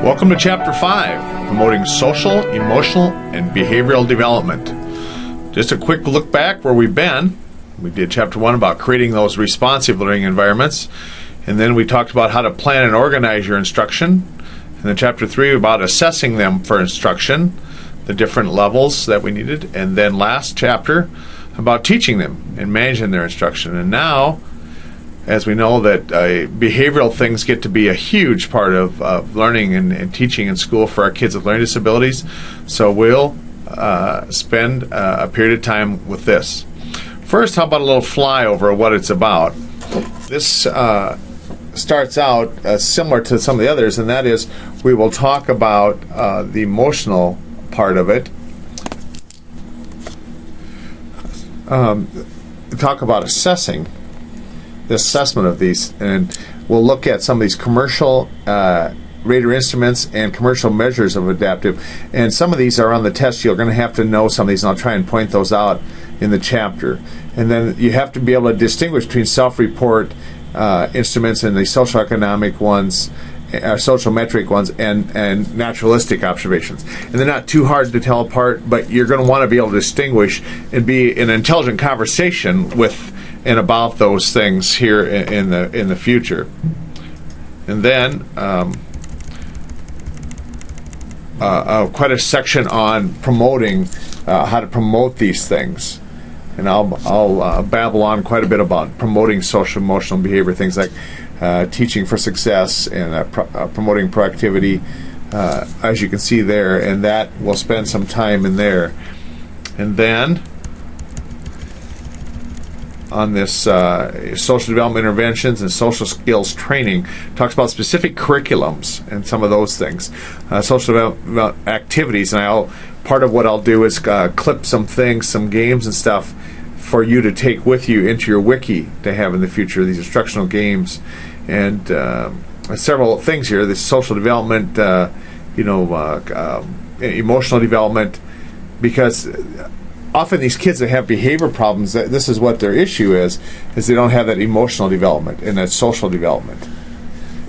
Welcome to Chapter 5, Promoting Social, Emotional, and Behavioral Development. Just a quick look back where we've been. We did Chapter 1 about creating those responsive learning environments, and then we talked about how to plan and organize your instruction, and then Chapter 3 about assessing them for instruction, the different levels that we needed, and then last chapter about teaching them and managing their instruction. And now, as we know that behavioral things get to be a huge part of learning and teaching in school for our kids with learning disabilities, so we'll spend a period of time with this. First, how about a little flyover of what it's about? This starts out similar to some of the others, and that is we will talk about the emotional part of it. Talk about assessing the assessment of these, and we'll look at some of these commercial radar instruments and commercial measures of adaptive, and some of these are on the test. You're going to have to know some of these, and I'll try and point those out in the chapter. And then you have to be able to distinguish between self-report instruments and the social economic ones, social metric ones, and naturalistic observations. And they're not too hard to tell apart, but you're going to want to be able to distinguish and be in an intelligent conversation with and about those things here in the future. And then quite a section on promoting, how to promote these things. And I'll babble on quite a bit about promoting social, emotional, behavior, things like teaching for success and promoting proactivity, as you can see there, and that we'll spend some time in there. And then on this social development interventions and social skills training, talks about specific curriculums and some of those things, social development activities, and part of what I'll do is clip some things, some games and stuff for you to take with you into your wiki to have in the future, these instructional games, and several things here. This social development, emotional development, because often these kids that have behavior problems, this is what their issue is they don't have that emotional development and that social development.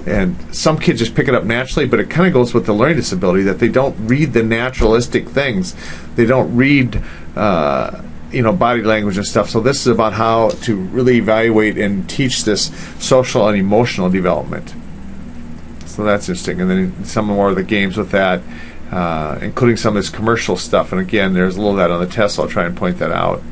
And some kids just pick it up naturally, but it kind of goes with the learning disability that they don't read the naturalistic things. They don't read body language and stuff. So this is about how to really evaluate and teach this social and emotional development. So that's interesting. And then some more of the games with that, including some of this commercial stuff. And again, there's a little of that on the test, so I'll try and point that out.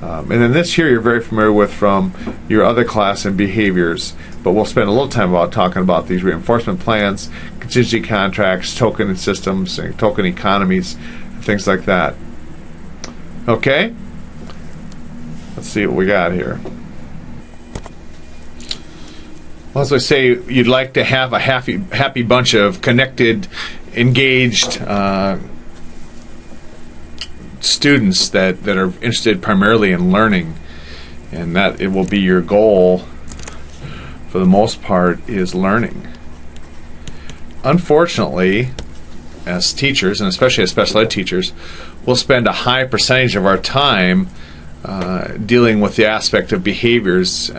And then this here you're very familiar with from your other class in behaviors, but we'll spend a little time talking about these reinforcement plans, contingency contracts, token systems, and token economies, things like that. Okay? Let's see what we got here. Well, as I say, you'd like to have a happy bunch of connected, engaged students that are interested primarily in learning, and that it will be your goal for the most part is learning. Unfortunately, as teachers, and especially as special ed teachers, we'll spend a high percentage of our time dealing with the aspect of behaviors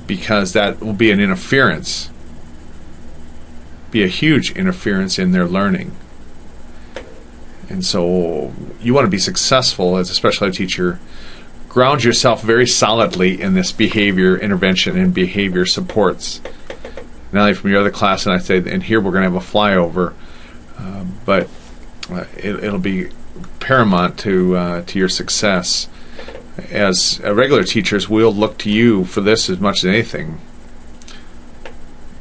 because that will be an interference, be a huge interference in their learning. And so you want to be successful as a special ed teacher. Ground yourself very solidly in this behavior intervention and behavior supports. Not only from your other class, and I say, and here we're going to have a flyover, but it'll be paramount to your success. As regular teachers, we'll look to you for this as much as anything.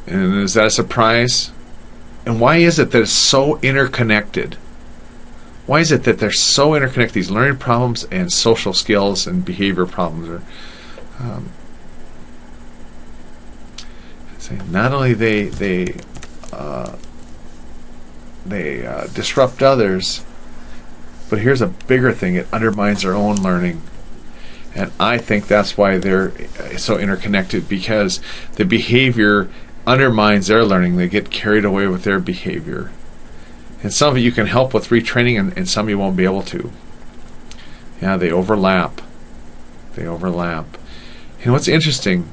And is that a surprise? And why is it that it's so interconnected? Why is it that they're so interconnected, these learning problems and social skills and behavior problems? Not only they disrupt others, but here's a bigger thing: it undermines their own learning. And I think that's why they're so interconnected, because the behavior undermines their learning. They get carried away with their behavior. And some of it you can help with retraining, and some you won't be able to. Yeah, they overlap. And what's interesting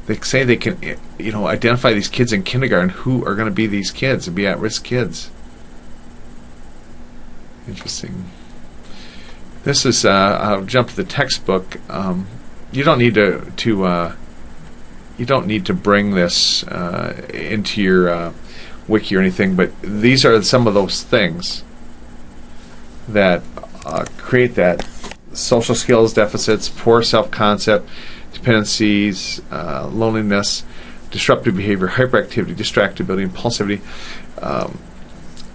They say they can, identify these kids in kindergarten who are going to be these kids and be at-risk kids. Interesting. This is, I'll jump to the textbook. You don't need to bring this into your wiki or anything, but these are some of those things that create that social skills deficits, poor self-concept, dependencies, loneliness, disruptive behavior, hyperactivity, distractibility, impulsivity.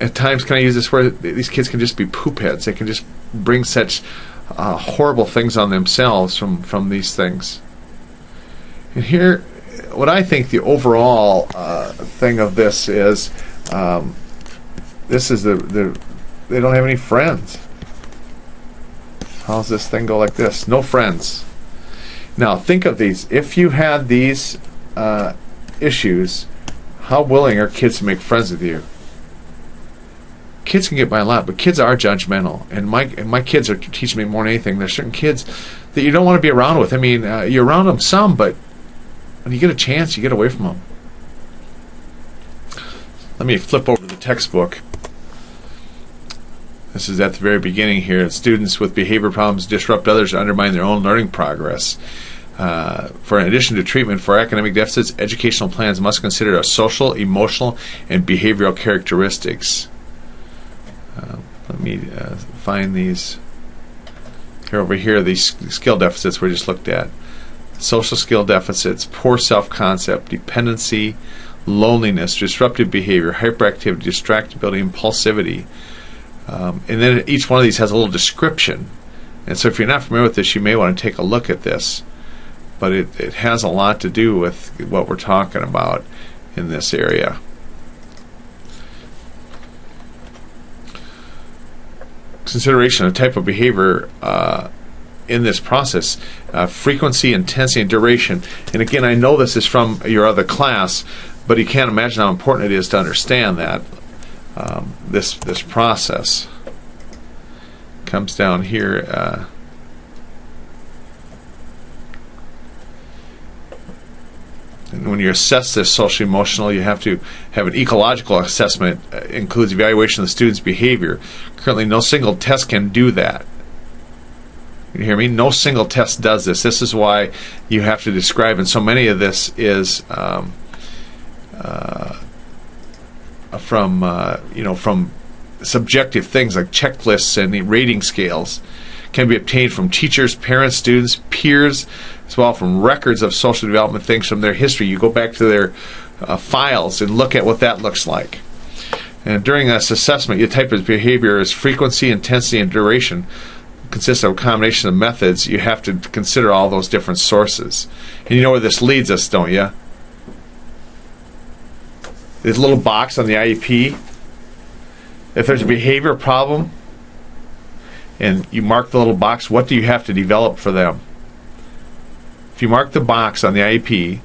At times, can I use this word? These kids can just be poop heads. They can just bring such horrible things on themselves from these things. And here, what I think the overall thing of this is, they don't have any friends. How's this thing go like this? No friends. Now, think of these. If you had these issues, how willing are kids to make friends with you? Kids can get by a lot, but kids are judgmental. And my kids are teaching me more than anything. There's certain kids that you don't want to be around with. I mean, you're around them some, but when you get a chance, you get away from them. Let me flip over to the textbook. This is at the very beginning here. Students with behavior problems disrupt others and undermine their own learning progress. For in addition to treatment for academic deficits, educational plans must consider our social, emotional, and behavioral characteristics. Let me find these here over here. These skill deficits we just looked at. Social skill deficits, poor self-concept, dependency, loneliness, disruptive behavior, hyperactivity, distractibility, impulsivity. And then each one of these has a little description. And so if you're not familiar with this, you may want to take a look at this. But it has a lot to do with what we're talking about in this area. Consideration of type of behavior in this process, frequency, intensity, and duration. And again, I know this is from your other class, but you can't imagine how important it is to understand that this process comes down here. And when you assess this social emotional, you have to have an ecological assessment. Includes evaluation of the student's behavior. Currently, no single test can do that. You hear me? No single test does this. This is why you have to describe, and so many of this is from subjective things like checklists and rating scales. Can be obtained from teachers, parents, students, peers, as well from records of social development things from their history. You go back to their files and look at what that looks like. And during this assessment, your type of behavior is frequency, intensity, and duration. Consists of a combination of methods. You have to consider all those different sources. And you know where this leads us, don't you? There's a little box on the IEP. If there's a behavior problem, and you mark the little box, what do you have to develop for them? If you mark the box on the IEP,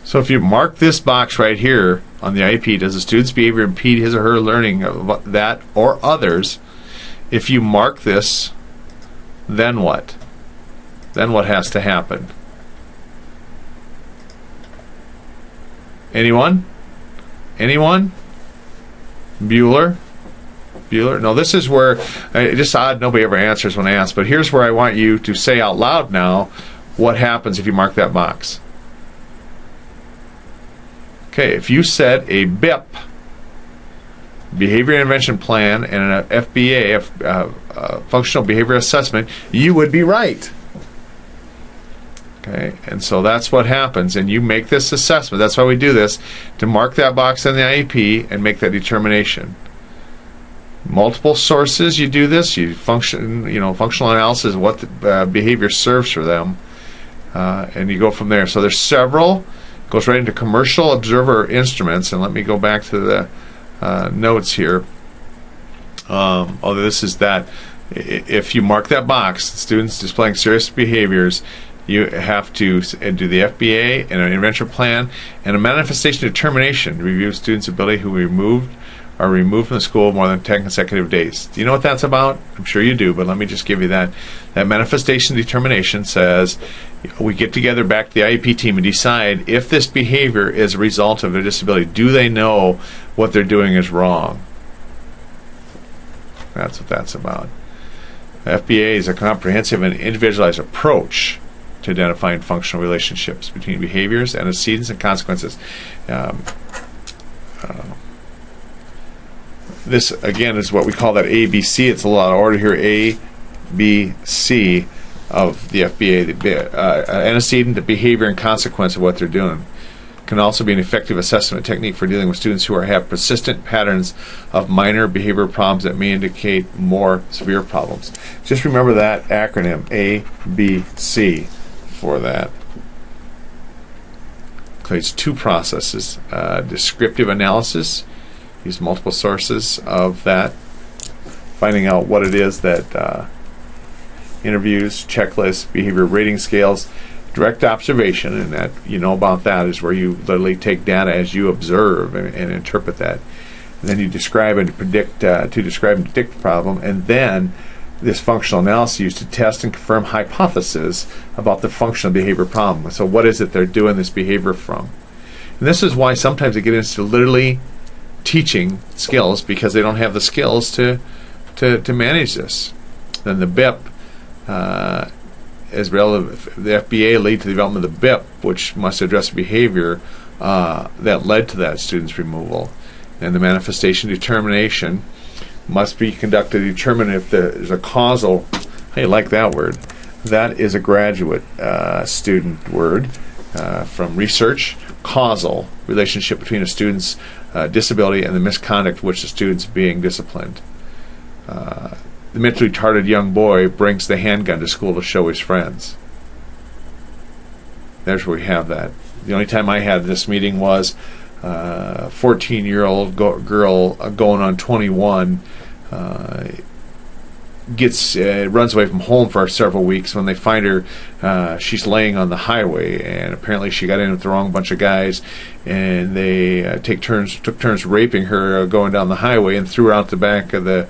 so if you mark this box right here on the IEP, does the student's behavior impede his or her learning of that or others? If you mark this, then what? Then what has to happen? Anyone? Anyone? Bueller? No, this is where it's just odd nobody ever answers when I ask, but here's where I want you to say out loud now what happens if you mark that box. Okay, if you set a BIP, Behavior Intervention Plan, and an FBA, Functional Behavior Assessment, you would be right. Okay, and so that's what happens, and you make this assessment. That's why we do this, to mark that box in the IEP and make that determination. Multiple sources, you do this. You functional analysis of what the behavior serves for them, and you go from there. So there's several. Goes right into commercial observer instruments, and let me go back to the notes here. This is that. If you mark that box, students displaying serious behaviors, you have to do the FBA and an intervention plan and a manifestation determination to review students' ability who removed are removed from the school more than 10 consecutive days. Do you know what that's about? I'm sure you do, but let me just give you that. That manifestation determination says we get together back to the IEP team and decide if this behavior is a result of their disability. Do they know what they're doing is wrong? That's what that's about. FBA is a comprehensive and individualized approach to identifying functional relationships between behaviors, antecedents, and consequences. This, again, is what we call that ABC. It's a lot of order here. A, B, C of the FBA. The antecedent, the behavior, and consequence of what they're doing. Can also be an effective assessment technique for dealing with students who have persistent patterns of minor behavior problems that may indicate more severe problems. Just remember that acronym, A, B, C, for that. Includes two processes. Descriptive analysis, use multiple sources of that, finding out what it is that interviews, checklists, behavior rating scales, direct observation, and that you know about that is where you literally take data as you observe and interpret that. And then you describe and predict, describe and predict the problem, and then this functional analysis used to test and confirm hypotheses about the functional behavior problem. So what is it they're doing this behavior from? And this is why sometimes they get into literally teaching skills because they don't have the skills to manage this. Then the BIP is relevant. The FBA lead to the development of the BIP, which must address behavior that led to that student's removal. And the manifestation determination must be conducted to determine if there's a causal. Hey, like that word. That is a graduate student word from research. Causal relationship between a student's disability and the misconduct which the student's being disciplined. The mentally retarded young boy brings the handgun to school to show his friends. There's where we have that. The only time I had this meeting was 14-year-old girl going on 21 runs away from home for several weeks. When they find her, she's laying on the highway, and apparently she got in with the wrong bunch of guys, and they took turns raping her going down the highway and threw her out the back of the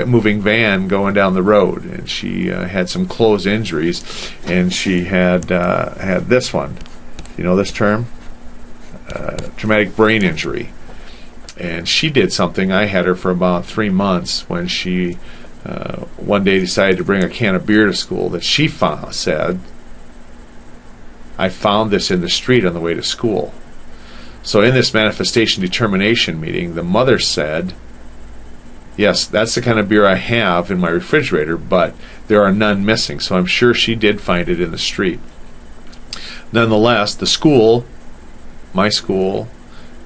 moving van going down the road, and she had some closed injuries, and she had this one. You know this term? Traumatic brain injury. And she did something. I had her for about 3 months when she one day decided to bring a can of beer to school that she said, I found this in the street on the way to school. So in this manifestation determination meeting, the mother said, yes, that's the kind of beer I have in my refrigerator, but there are none missing, so I'm sure she did find it in the street. Nonetheless, the school, my school,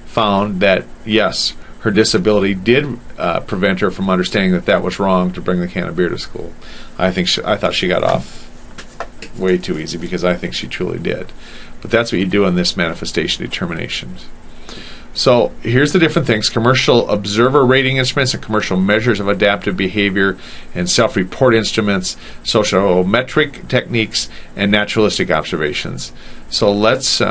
found that, yes, her disability did prevent her from understanding that that was wrong to bring the can of beer to school. I thought she got off way too easy because I think she truly did. But that's what you do in this manifestation determination. So here's the different things: commercial observer rating instruments and commercial measures of adaptive behavior and self-report instruments, sociometric techniques, and naturalistic observations. So let's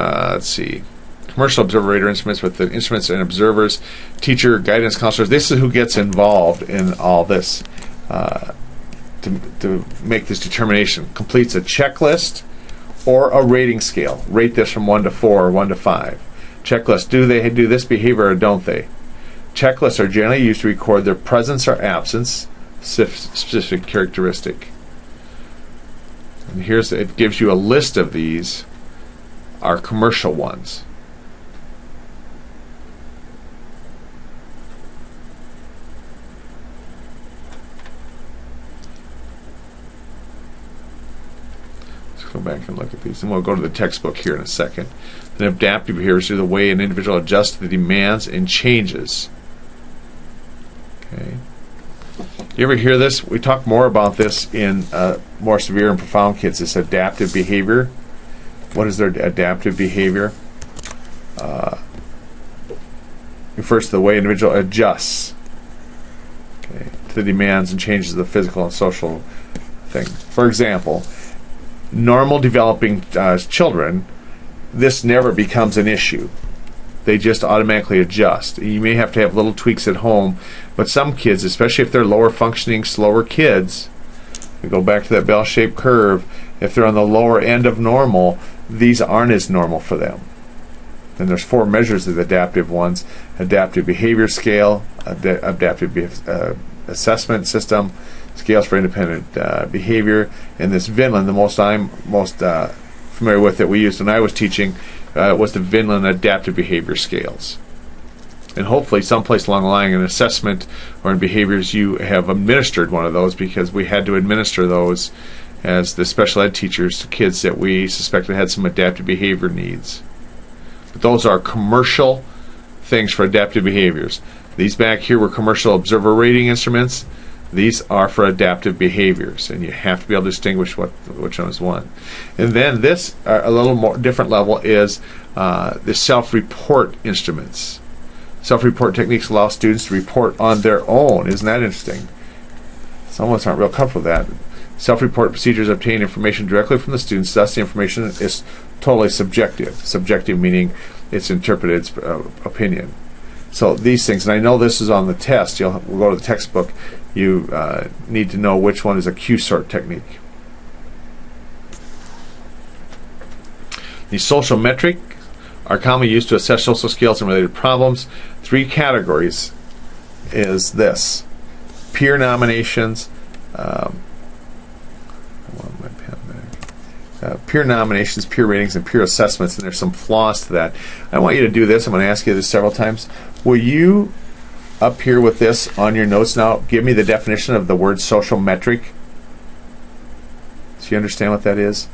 see. Commercial observer rater instruments with the instruments and observers, teacher, guidance counselors. This is who gets involved in all this to make this determination. Completes a checklist or a rating scale. Rate this from 1 to 4 or 1 to 5. Checklist, do they do this behavior or don't they? Checklists are generally used to record their presence or absence, specific characteristic. And it gives you a list of these, are commercial ones. Let's go back and look at these, and we'll go to the textbook here in a second. And adaptive behaviors are the way an individual adjusts to the demands and changes. Okay. You ever hear this? We talk more about this in more severe and profound kids. This adaptive behavior. What is their adaptive behavior? Refers to the way an individual adjusts, okay, to the demands and changes of the physical and social thing. For example, normal developing children, this never becomes an issue. they just automatically adjust. You may have to have little tweaks at home, but some kids, especially if they're lower functioning, slower kids, we go back to that bell-shaped curve, if they're on the lower end of normal, these aren't as normal for them. And there's 4 measures of the adaptive ones: adaptive behavior scale, adaptive assessment system, scales for independent behavior, and this Vinland, the most I'm most familiar with that we used when I was teaching, was the Vinland adaptive behavior scales. And hopefully someplace along the line in assessment or in behaviors you have administered one of those, because we had to administer those as the special ed teachers to kids that we suspected had some adaptive behavior needs. But those are commercial things for adaptive behaviors. These back here were commercial observer rating instruments. These are for adaptive behaviors, and you have to be able to distinguish which one is one. And then this, a little more different level, is the self-report instruments. Self-report techniques allow students to report on their own. Isn't that interesting? Some of us aren't real comfortable with that. Self-report procedures obtain information directly from the students, thus the information is totally subjective. Subjective meaning it's interpreted opinion. So these things, and I know this is on the test, we'll go to the textbook, you need to know which one is a Q-sort technique. The social metric are commonly used to assess social skills and related problems. 3 categories is this: peer nominations, peer nominations, peer ratings, and peer assessments, and there's some flaws to that. I want you to do this. I'm going to ask you this several times. Will you, up here with this on your notes now, give me the definition of the word social metric? So you understand what that is?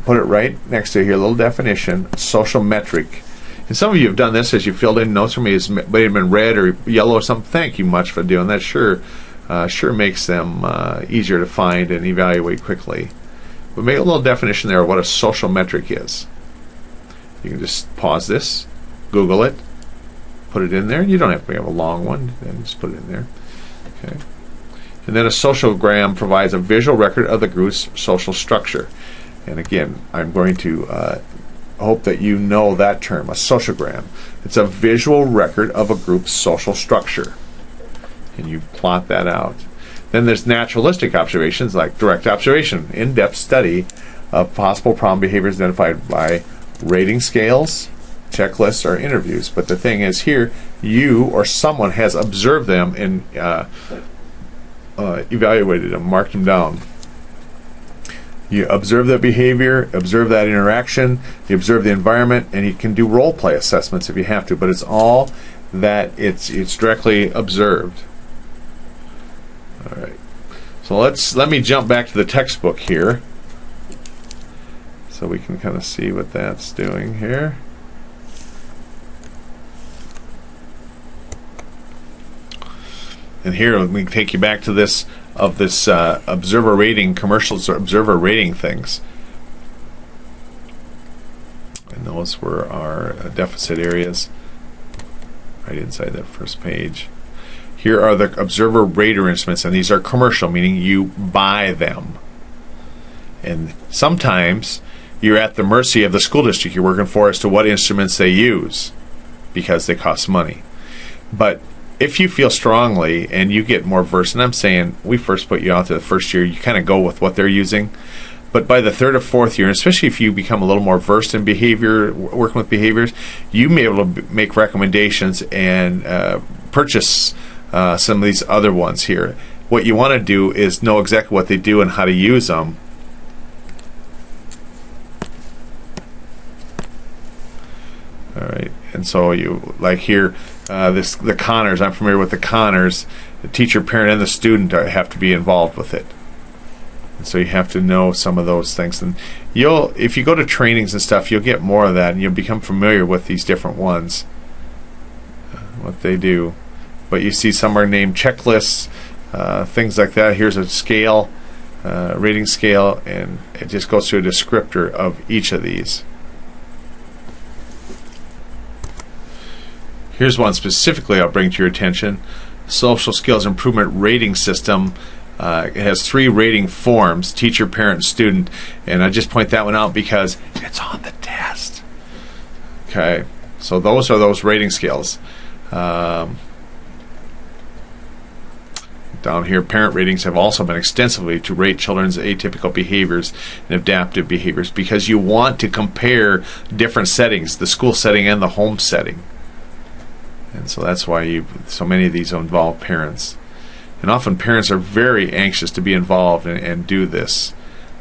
Put it right next to here, a little definition, social metric. And some of you have done this as you filled in notes for me. It's may have been red or yellow or something. Thank you much for doing that. Sure makes them easier to find and evaluate quickly. But make a little definition there of what a social metric is. You can just pause this, Google it, put it in there. You don't have to have a long one, then just put it in there. Okay. And then a sociogram provides a visual record of the group's social structure. And again, I'm going to hope that you know that term, a sociogram. It's a visual record of a group's social structure. And you plot that out. Then there's naturalistic observations, like direct observation, in-depth study of possible problem behaviors identified by rating scales, checklists, or interviews. But the thing is here, you or someone has observed them and evaluated them, marked them down. You observe that behavior, observe that interaction, you observe the environment, and you can do role play assessments if you have to, but it's all that it's directly observed. All right. So let me jump back to the textbook here so we can kind of see what that's doing here. And here let me take you back to this observer rating, commercials or observer rating things. And those were our deficit areas right inside that first page. Here are the observer rater instruments, and these are commercial, meaning you buy them. And sometimes you're at the mercy of the school district you're working for as to what instruments they use, because they cost money. But if you feel strongly and you get more versed, and I'm saying we first put you out to the first year, you kind of go with what they're using. But by the 3rd or 4th year, especially if you become a little more versed in behavior, working with behaviors, you may be able to make recommendations and purchase some of these other ones here. What you want to do is know exactly what they do and how to use them. All right, and so you like here, the Connors. I'm familiar with the Connors. The teacher, parent, and the student have to be involved with it. And so you have to know some of those things. And if you go to trainings and stuff, you'll get more of that, and you'll become familiar with these different ones, what they do. But you see some are named checklists, things like that. Here's a scale, rating scale, and it just goes through a descriptor of each of these. Here's one specifically I'll bring to your attention. Social Skills Improvement Rating System. It has 3 rating forms: teacher, parent, student. And I just point that one out because it's on the test. Okay. So those are those rating scales. Down here, parent ratings have also been extensively to rate children's atypical behaviors and adaptive behaviors, because you want to compare different settings, the school setting and the home setting. And so that's why so many of these involve parents. And often parents are very anxious to be involved and do this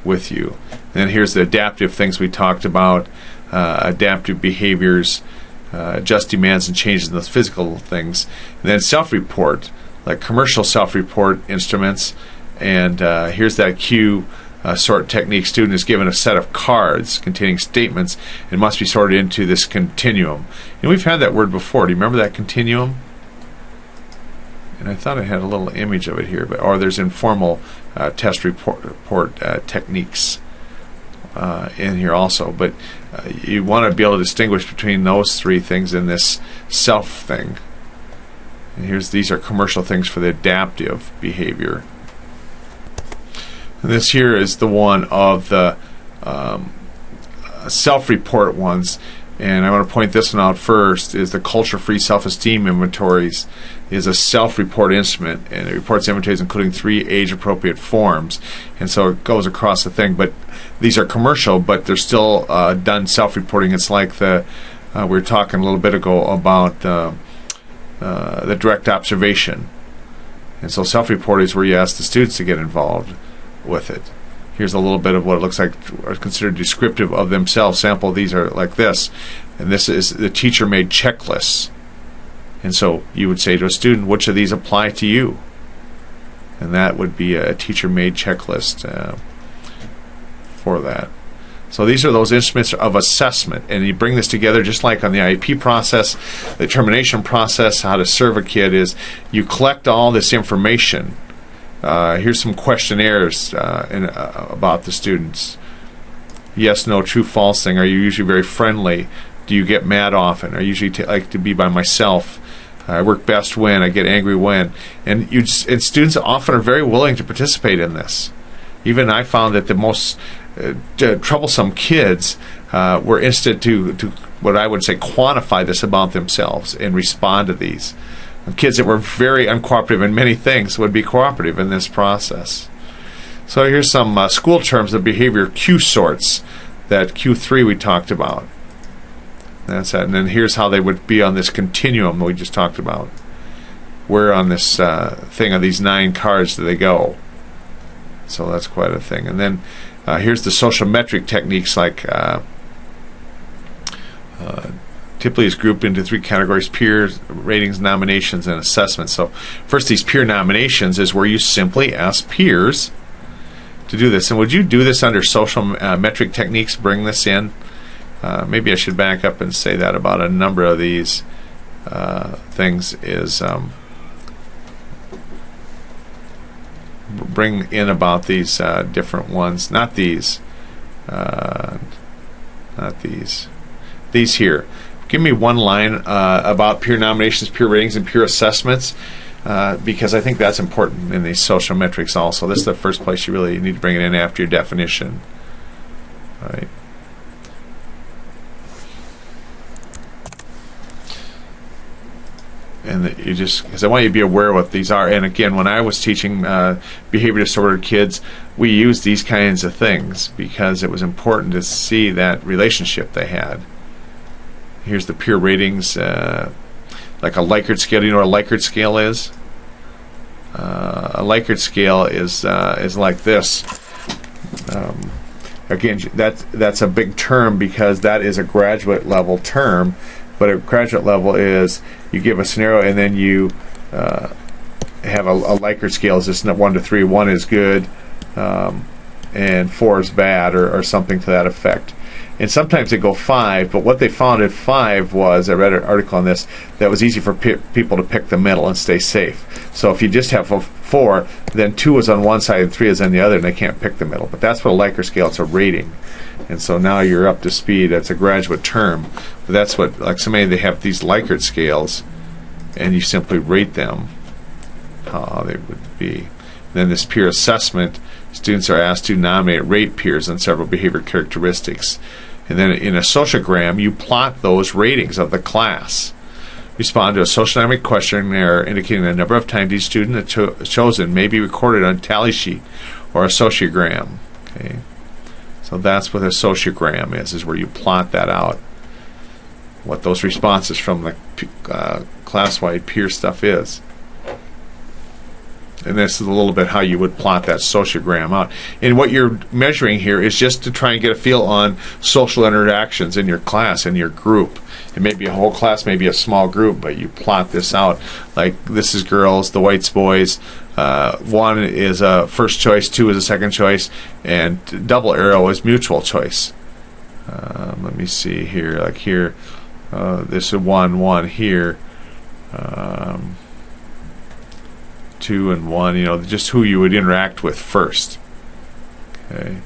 with you. And then here's the adaptive things we talked about, adaptive behaviors, adjust demands and changes in those physical things. And then self-report, like commercial self-report instruments. And here's that cue sort technique. Student is given a set of cards containing statements and must be sorted into this continuum. And we've had that word before. Do you remember that continuum? And I thought I had a little image of it here, or there's informal test report techniques in here also. But you want to be able to distinguish between those three things in this self thing. And these are commercial things for the adaptive behavior. And this here is the one of the self-report ones. And I want to point this one out first, is the culture-free self-esteem inventories is a self-report instrument, and it reports inventories including 3 age-appropriate forms. And so it goes across the thing, but these are commercial, but they're still done self-reporting. It's like we were talking a little bit ago about the direct observation. And so self-report is where you ask the students to get involved with it. Here's a little bit of what it looks like are considered descriptive of themselves. Sample, these are like this. And this is the teacher-made checklists. And so you would say to a student, which of these apply to you? And that would be a teacher-made checklist for that. So these are those instruments of assessment. And you bring this together just like on the IEP process, the determination process, how to serve a kid is you collect all this information. Here's some questionnaires about the students. Yes, no, true, false thing. Are you usually very friendly? Do you get mad often? I usually like to be by myself. I work best when. I get angry when. And students often are very willing to participate in this. Even I found that the most troublesome kids were instant to what I would say quantify this about themselves and respond to these. Kids that were very uncooperative in many things would be cooperative in this process. So here's some school terms of behavior Q sorts, that Q3 we talked about. That's that. And then here's how they would be on this continuum we just talked about. Where on this thing of these 9 cards do they go? So that's quite a thing. And then here's the social metric techniques, like typically is grouped into 3 categories: peer ratings, nominations, and assessments. So first, these peer nominations is where you simply ask peers to do this. And would you do this under social metric techniques, bring this in? Maybe I should back up and say that about a number of these things is bring in about these different ones. Not these. Not these. These here. Give me one line about peer nominations, peer ratings, and peer assessments, because I think that's important in these social metrics also. This is the first place you really need to bring it in after your definition. All right. And you just, because I want you to be aware of what these are. And again, when I was teaching behavior disordered kids, we used these kinds of things because it was important to see that relationship they had. Here's the peer ratings, like a Likert scale. Do you know what a Likert scale is? A Likert scale is like this. Again, that's a big term because that is a graduate level term. But at graduate level is you give a scenario and then you have a Likert scale. Is this 1 to 3? 1 is good, and 4 is bad, or something to that effect. And sometimes they go 5, but what they found at 5 was, I read an article on this, that was easy for people to pick the middle and stay safe. So if you just have a 4, then 2 is on one side and 3 is on the other, and they can't pick the middle. But that's what a Likert scale, it's a rating. And so now you're up to speed. That's a graduate term. But that's what, like somebody, they have these Likert scales, and you simply rate them, how they would be. Then this peer assessment, students are asked to nominate, rate peers on several behavior characteristics. And then in a sociogram, you plot those ratings of the class. Respond to a social dynamic questionnaire indicating the number of times each student chosen may be recorded on a tally sheet or a sociogram. Okay, so that's what a sociogram is where you plot that out, what those responses from the class-wide peer stuff is. And this is a little bit how you would plot that sociogram out. And what you're measuring here is just to try and get a feel on social interactions in your class, in your group. It may be a whole class, maybe a small group, but you plot this out. Like, this is girls, the white's boys. 1 is a first choice, 2 is a second choice, and double arrow is mutual choice. Let me see here. Like here, this is 1, 1 here. 2 and 1, you know, just who you would interact with first. Okay,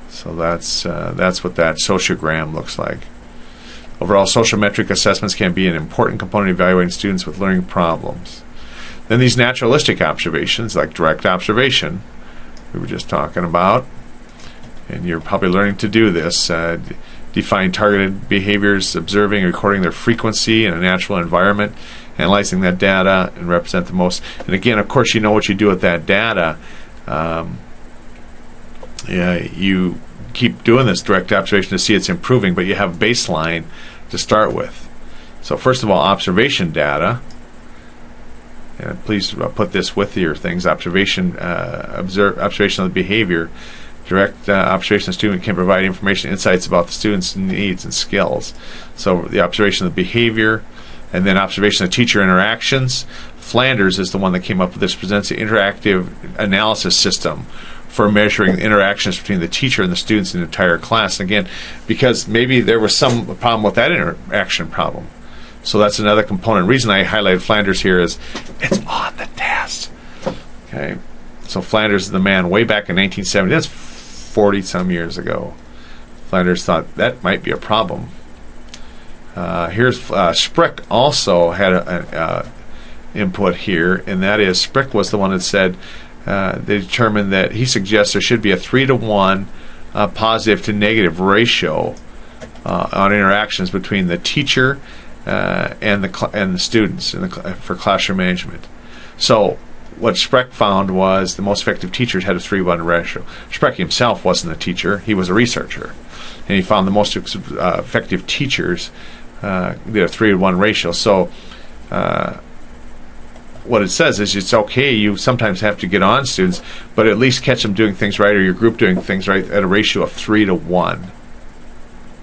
so that's what that sociogram looks like. Overall, social metric assessments can be an important component of evaluating students with learning problems. Then these naturalistic observations, like direct observation, we were just talking about, and you're probably learning to do this. Define targeted behaviors, observing and recording their frequency in a natural environment, analyzing that data, and represent the most. And again, of course, you know what you do with that data. You keep doing this direct observation to see it's improving, but you have a baseline to start with. So first of all, observation data. And please put this with your things. Observation of the behavior. Direct observation of the student can provide information, insights about the student's needs and skills. So the observation of the behavior, and then observation of teacher interactions. Flanders is the one that came up with this, presents an interactive analysis system for measuring interactions between the teacher and the students in the entire class. And again, because maybe there was some problem with that interaction problem. So that's another component. The reason I highlighted Flanders here is it's on the test. Okay, so Flanders is the man way back in 1970. That's 40-some years ago. Flanders thought that might be a problem. Here's Sprick also had an input here, and that is Sprick was the one that said they determined that he suggests there should be a 3-to-1 positive to negative ratio on interactions between the teacher and the students for classroom management. So what Spreck found was the most effective teachers had a 3-to-1 ratio. Spreck himself wasn't a teacher; he was a researcher, and he found the most effective teachers did a 3-to-1 ratio. So what it says is it's okay. You sometimes have to get on students, but at least catch them doing things right, or your group doing things right, at a ratio of 3-to-1.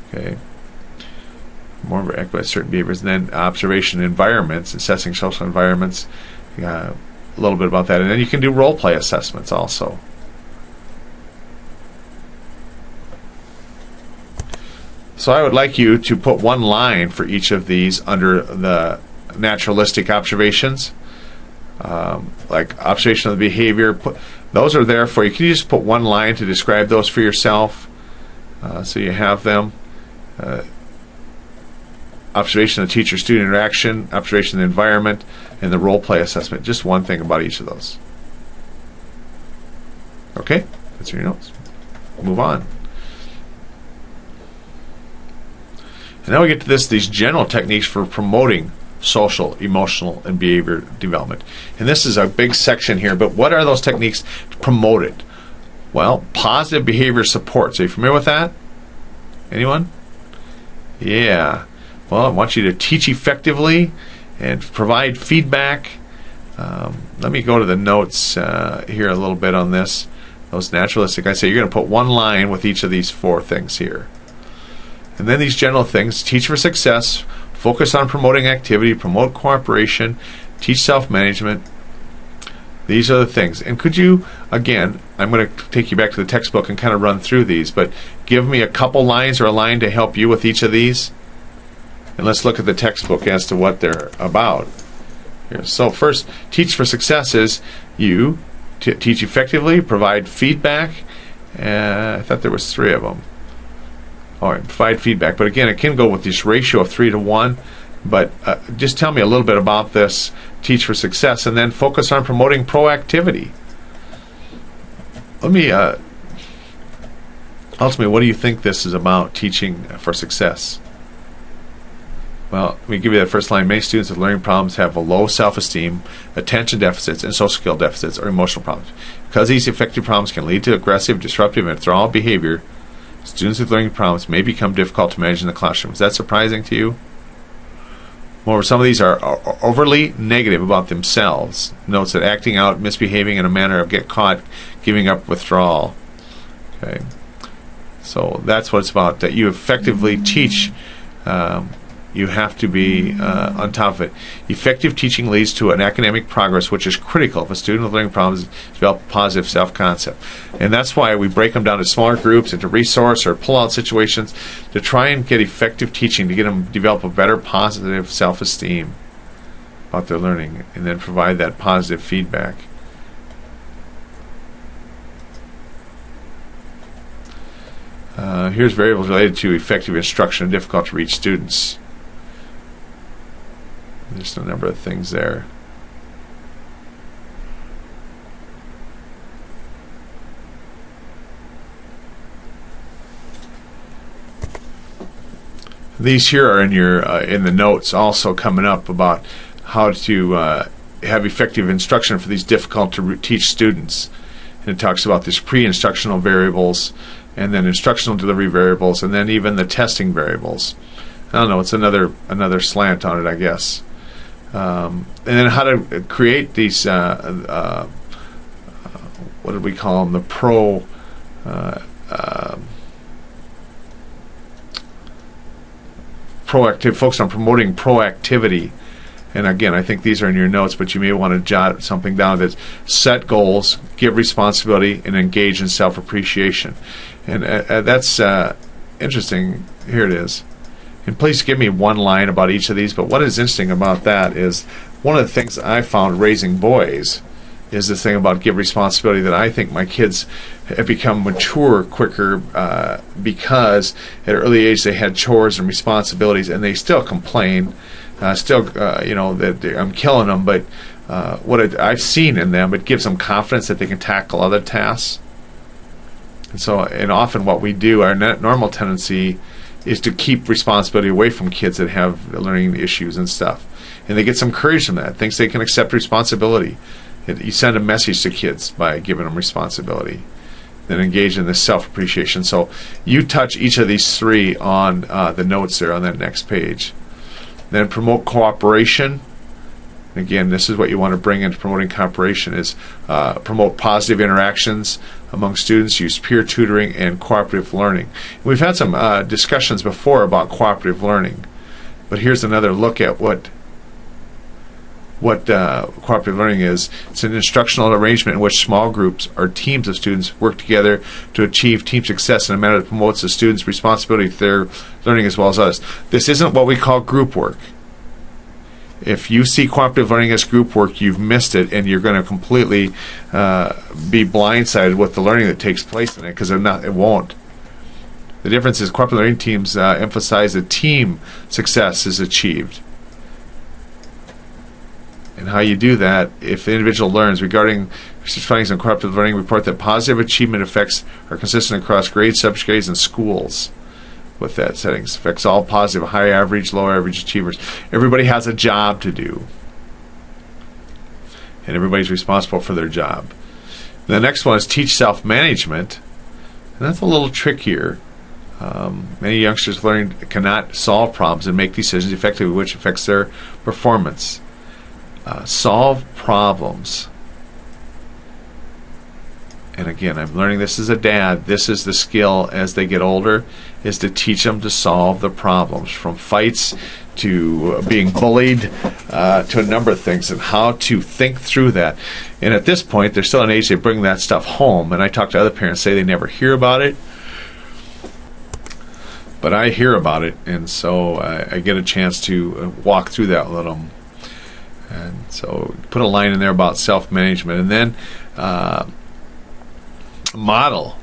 Okay. More react by certain behaviors, and then observation environments, assessing social environments. A little bit about that, and then you can do role play assessments also. So I would like you to put one line for each of these under the naturalistic observations, like observation of the behavior. Those are there for you. Can you just put one line to describe those for yourself, so you have them? Observation of teacher-student interaction, observation of the environment, and the role-play assessment. Just one thing about each of those. Okay? That's your notes. We'll move on. And now we get to these general techniques for promoting social, emotional, and behavior development. And this is a big section here, but what are those techniques to promote it? Well, positive behavior supports. Are you familiar with that? Anyone? Yeah. Well, I want you to teach effectively and provide feedback. Let me go to the notes here a little bit on this. Those naturalistic. I say you're going to put one line with each of these 4 things here. And then these general things: teach for success, focus on promoting activity, promote cooperation, teach self-management. These are the things. And could you, again, I'm going to take you back to the textbook and kind of run through these, but give me a couple lines or a line to help you with each of these. And let's look at the textbook as to what they're about. Here. So first, teach for success is you teach effectively, provide feedback. I thought there was 3 of them. All right, provide feedback. But again, it can go with this ratio of 3-to-1. But just tell me a little bit about this. Teach for success, and then focus on promoting proactivity. Let me ultimately, what do you think this is about, teaching for success? Well, let me give you that first line. Many students with learning problems have a low self-esteem, attention deficits, and social skill deficits, or emotional problems. Because these affective problems can lead to aggressive, disruptive, and withdrawal behavior, students with learning problems may become difficult to manage in the classroom. Is that surprising to you? Moreover, some of these are overly negative about themselves. Notes that acting out, misbehaving in a manner of get caught, giving up, withdrawal. Okay, so that's what it's about. That you effectively teach. You have to be on top of it. Effective teaching leads to an academic progress, which is critical if a student with learning problems develop positive self-concept. And that's why we break them down to smaller groups, into resource or pull-out situations, to try and get effective teaching, to get them to develop a better positive self-esteem about their learning, and then provide that positive feedback. Here's variables related to effective instruction and difficult to reach students. Just a number of things there. These here are in your in the notes also coming up about how to have effective instruction for these difficult to teach students. And it talks about these pre-instructional variables, and then instructional delivery variables, and then even the testing variables. I don't know, it's another slant on it, I guess. And then how to create these, what did we call them, the proactive, focus on promoting proactivity. And again, I think these are in your notes, but you may want to jot something down that's set goals, give responsibility, and engage in self-appreciation. And that's interesting. Here it is. And please give me one line about each of these. But what is interesting about that is one of the things I found raising boys is this thing about give responsibility, that I think my kids have become mature quicker because at an early age they had chores and responsibilities, and they still complain, you know, that I'm killing them. But what I've seen in them, it gives them confidence that they can tackle other tasks. And so, and often what we do, our normal tendency is to keep responsibility away from kids that have learning issues and stuff. And they get some courage from that, thinks they can accept responsibility. You send a message to kids by giving them responsibility. Then engage in this self-appreciation. So you touch each of these three on the notes there on that next page. Then promote cooperation. Again, this is what you want to bring into promoting cooperation, is promote positive interactions among students, use peer tutoring, and cooperative learning. We've had some discussions before about cooperative learning, but here's another look at what cooperative learning is. It's an instructional arrangement in which small groups or teams of students work together to achieve team success in a manner that promotes the students' responsibility to their learning as well as others. This isn't what we call group work. If you see cooperative learning as group work, you've missed it, and you're going to completely be blindsided with the learning that takes place in it, because it won't. The difference is cooperative learning teams emphasize that team success is achieved. And how you do that, if the individual learns regarding research findings on cooperative learning, report that positive achievement effects are consistent across grades, subject grades, and schools. With that settings, affects all positive, high average, low average achievers. Everybody has a job to do, and everybody's responsible for their job. The next one is teach self-management, and that's a little trickier. Many youngsters learning cannot solve problems and make decisions effectively, which affects their performance. Solve problems. And again, I'm learning this as a dad. This is the skill as they get older, is to teach them to solve the problems, from fights to being bullied to a number of things, and how to think through that. And at this point, they're still an age they bring that stuff home. And I talk to other parents, say they never hear about it. But I hear about it, and so I get a chance to walk through that with them. And so put a line in there about self-management, and then model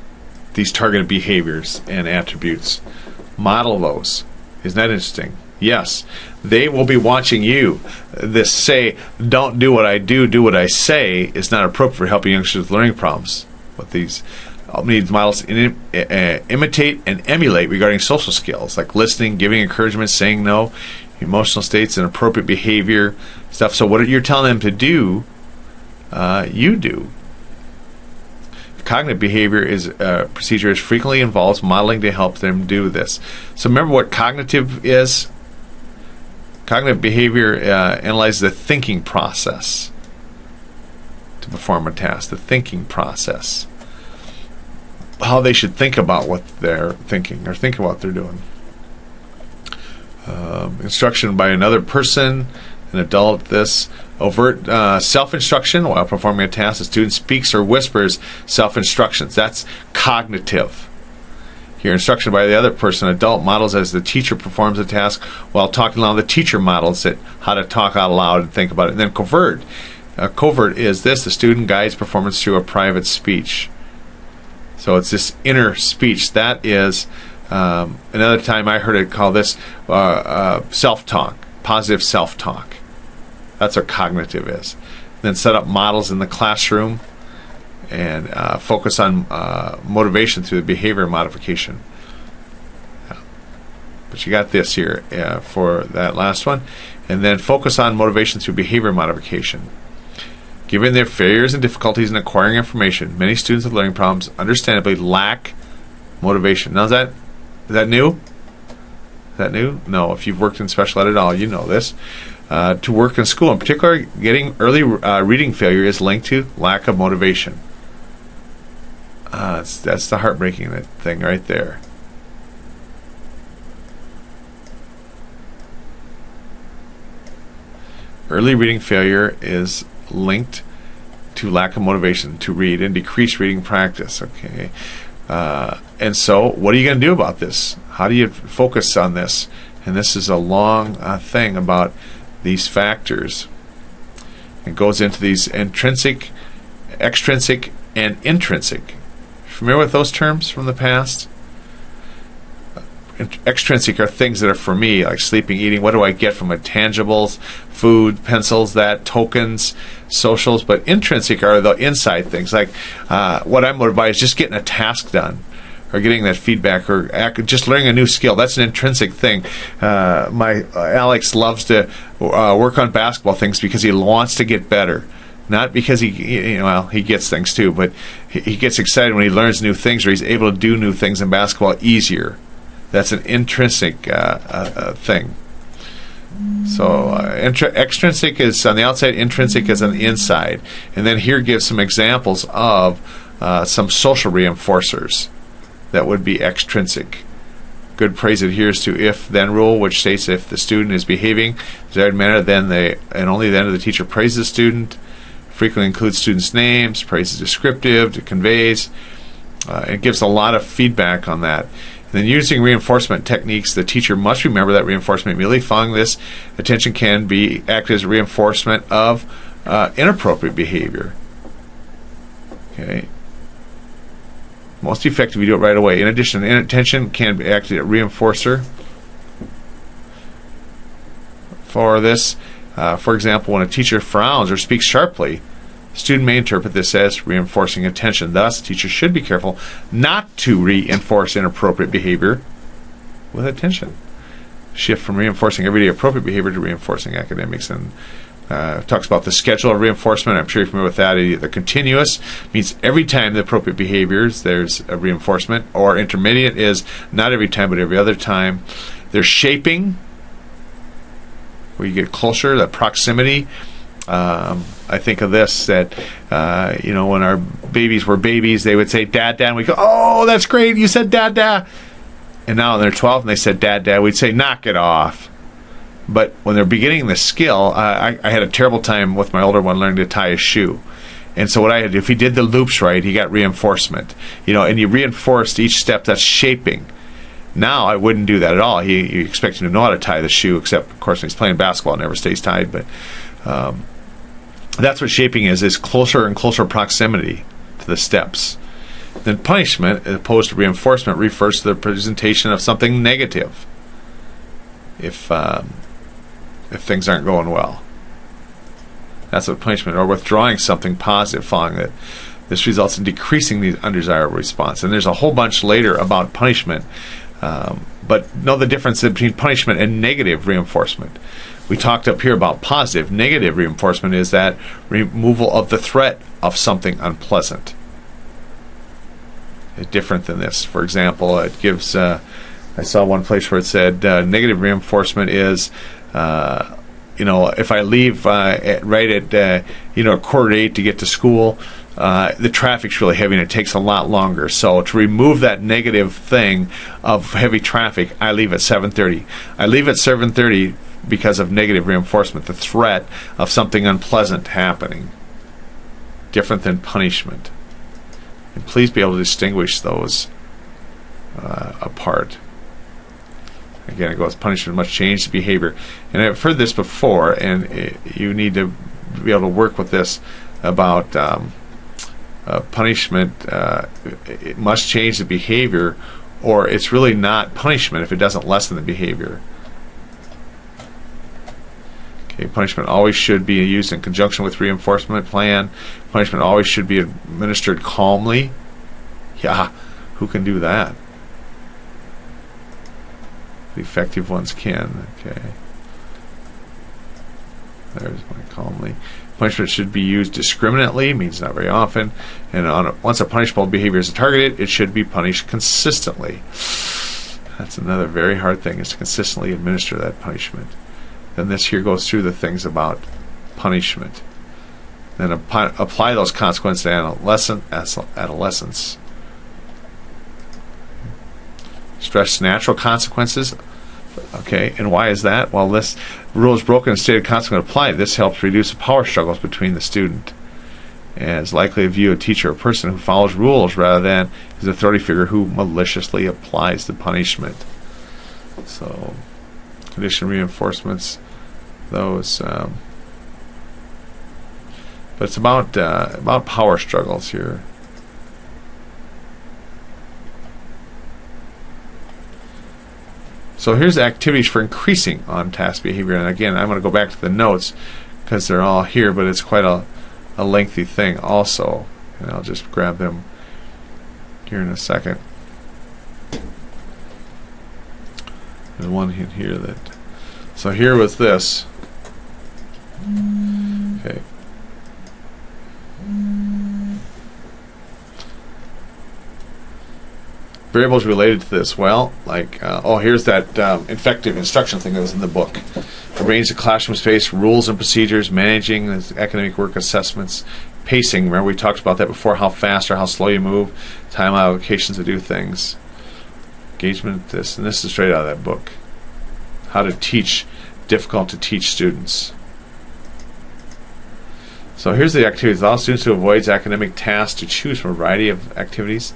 these targeted behaviors and attributes. Model those. Isn't that interesting? Yes, they will be watching you. This say, don't do what I do what I say, is not appropriate for helping youngsters with learning problems. With these Needs models imitate and emulate regarding social skills like listening, giving encouragement, saying no, emotional states, and appropriate behavior stuff. So what you're telling them to do, you do. Cognitive behavior is procedure is frequently involves modeling to help them do this. So remember what cognitive is. Cognitive behavior analyzes the thinking process to perform a task. The thinking process. How they should think about what they're thinking or think about what they're doing. Instruction by another person, an adult. This overt self-instruction while performing a task. The student speaks or whispers self-instructions. That's cognitive. Here, instruction by the other person, adult, models as the teacher performs a task while talking aloud. The teacher models it, how to talk out loud and think about it. And then covert. Covert is this: the student guides performance through a private speech. So it's this inner speech. That is, another time I heard it call this self-talk, positive self-talk. That's what cognitive is. Then set up models in the classroom and focus on motivation through the behavior modification. But you got this here for that last one. And then focus on motivation through behavior modification. Given their failures and difficulties in acquiring information, many students with learning problems understandably lack motivation. Now, is that new? Is that new? No. If you've worked in special ed at all, you know this. To work in school, in particular, getting early reading failure is linked to lack of motivation. That's the heartbreaking thing right there. Early reading failure is linked to lack of motivation to read and decreased reading practice. Okay, and so what are you going to do about this? How do you focus on this? And this is a long thing about these factors. It goes into these intrinsic, extrinsic, and intrinsic. Familiar with those terms from the past? Extrinsic are things that are for me, like sleeping, eating. What do I get from it? Tangibles, food, pencils, tokens, socials. But intrinsic are the inside things, like what I'm motivated by is just getting a task done, or getting that feedback, or just learning a new skill. That's an intrinsic thing. My Alex loves to work on basketball things because he wants to get better. Not because he gets things too, but he gets excited when he learns new things, or he's able to do new things in basketball easier. That's an intrinsic thing. So extrinsic is on the outside, intrinsic is on the inside. And then here gives some examples of some social reinforcers that would be extrinsic. Good praise adheres to if-then rule, which states if the student is behaving in the desired manner, then and only then the teacher praises the student. Frequently includes students' names. Praise is descriptive, it conveys. It gives a lot of feedback on that. And then using reinforcement techniques, the teacher must remember that reinforcement immediately following this attention can act as reinforcement of inappropriate behavior. Okay. Most effective, you do it right away. In addition, inattention can act as a reinforcer for this. For example, when a teacher frowns or speaks sharply, the student may interpret this as reinforcing attention. Thus, the teacher should be careful not to reinforce inappropriate behavior with attention. Shift from reinforcing everyday appropriate behavior to reinforcing academics. And talks about the schedule of reinforcement. I'm sure you're familiar with that. The continuous means every time the appropriate behaviors, there's a reinforcement. Or intermediate is not every time, but every other time. There's shaping, where you get closer, the proximity. I think of this, that when our babies were babies, they would say dad, dad, and we go, oh, that's great, you said dad, dad. And now when they're 12 and they said dad, dad, we'd say knock it off. But when they're beginning the skill, I had a terrible time with my older one learning to tie his shoe. And so what I had, if he did the loops right, he got reinforcement. And you reinforced each step. That's shaping. Now I wouldn't do that at all. You expect him to know how to tie the shoe, except of course when he's playing basketball, it never stays tied. But that's what shaping is closer and closer proximity to the steps. Then punishment, as opposed to reinforcement, refers to the presentation of something negative. If things aren't going well, that's what punishment, or withdrawing something positive following it. This results in decreasing the undesirable response. And there's a whole bunch later about punishment. But know the difference between punishment and negative reinforcement. We talked up here about positive. Negative reinforcement is that removal of the threat of something unpleasant. It's different than this. For example, it gives, I saw one place where it said negative reinforcement is, if I leave right at, 8:15 to get to school, the traffic's really heavy and it takes a lot longer. So to remove that negative thing of heavy traffic, I leave at 7:30. I leave at 7:30 because of negative reinforcement, the threat of something unpleasant happening. Different than punishment. And please be able to distinguish those apart. Again, it goes, punishment must change the behavior. And I've heard this before, and you need to be able to work with this about punishment. It must change the behavior, or it's really not punishment if it doesn't lessen the behavior. Okay, punishment always should be used in conjunction with reinforcement plan. Punishment always should be administered calmly. Yeah, who can do that? The effective ones can. Okay. There's my calmly. Punishment should be used discriminately, means not very often. And once a punishable behavior is targeted, it should be punished consistently. That's another very hard thing, is to consistently administer that punishment. Then this here goes through the things about punishment. Then apply those consequences to adolescence. Stress natural consequences. Okay, and why is that? Well, this rule is broken and stated consequence applied. This helps reduce the power struggles between the student, and is likely to view a teacher or person who follows rules rather than his authority figure who maliciously applies the punishment. So, condition reinforcements, those. But it's about power struggles here. So here's activities for increasing on-task behavior. And again, I'm going to go back to the notes because they're all here, but it's quite a lengthy thing also. And I'll just grab them here in a second. There's one in here that... So here was this. Okay. Variables related to this, well, like, here's that effective instruction thing that was in the book. Arrange the classroom space, rules and procedures, managing academic work assessments, pacing. Remember we talked about that before, how fast or how slow you move, time allocations to do things, engagement, this, and this is straight out of that book. How to teach difficult to teach students. So here's the activities. Allow students who avoids academic tasks to choose from a variety of activities.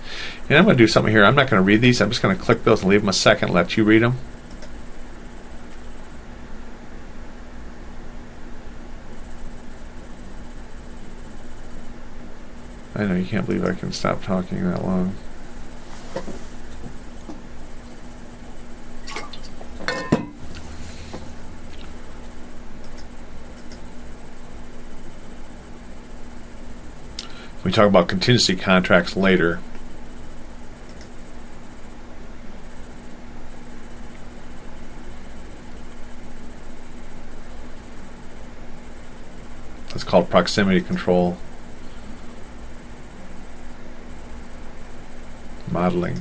And I'm going to do something here. I'm not going to read these. I'm just going to click those and leave them a second, let you read them. I know you can't believe I can stop talking that long. We talk about contingency contracts later. It's called proximity control. Modeling.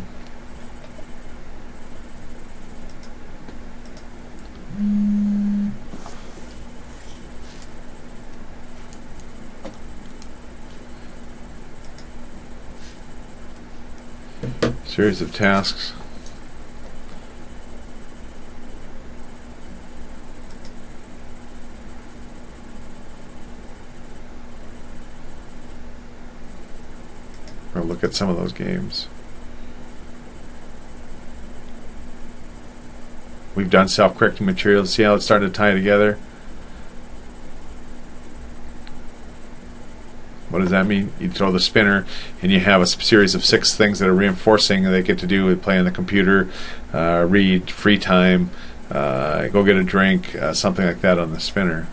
Series of tasks. Or look at some of those games. We've done self-correcting materials. See how it's starting to tie together? What does that mean? You throw the spinner and you have a series of 6 things that are reinforcing that they get to do with play on the computer, read, free time, go get a drink, something like that on the spinner.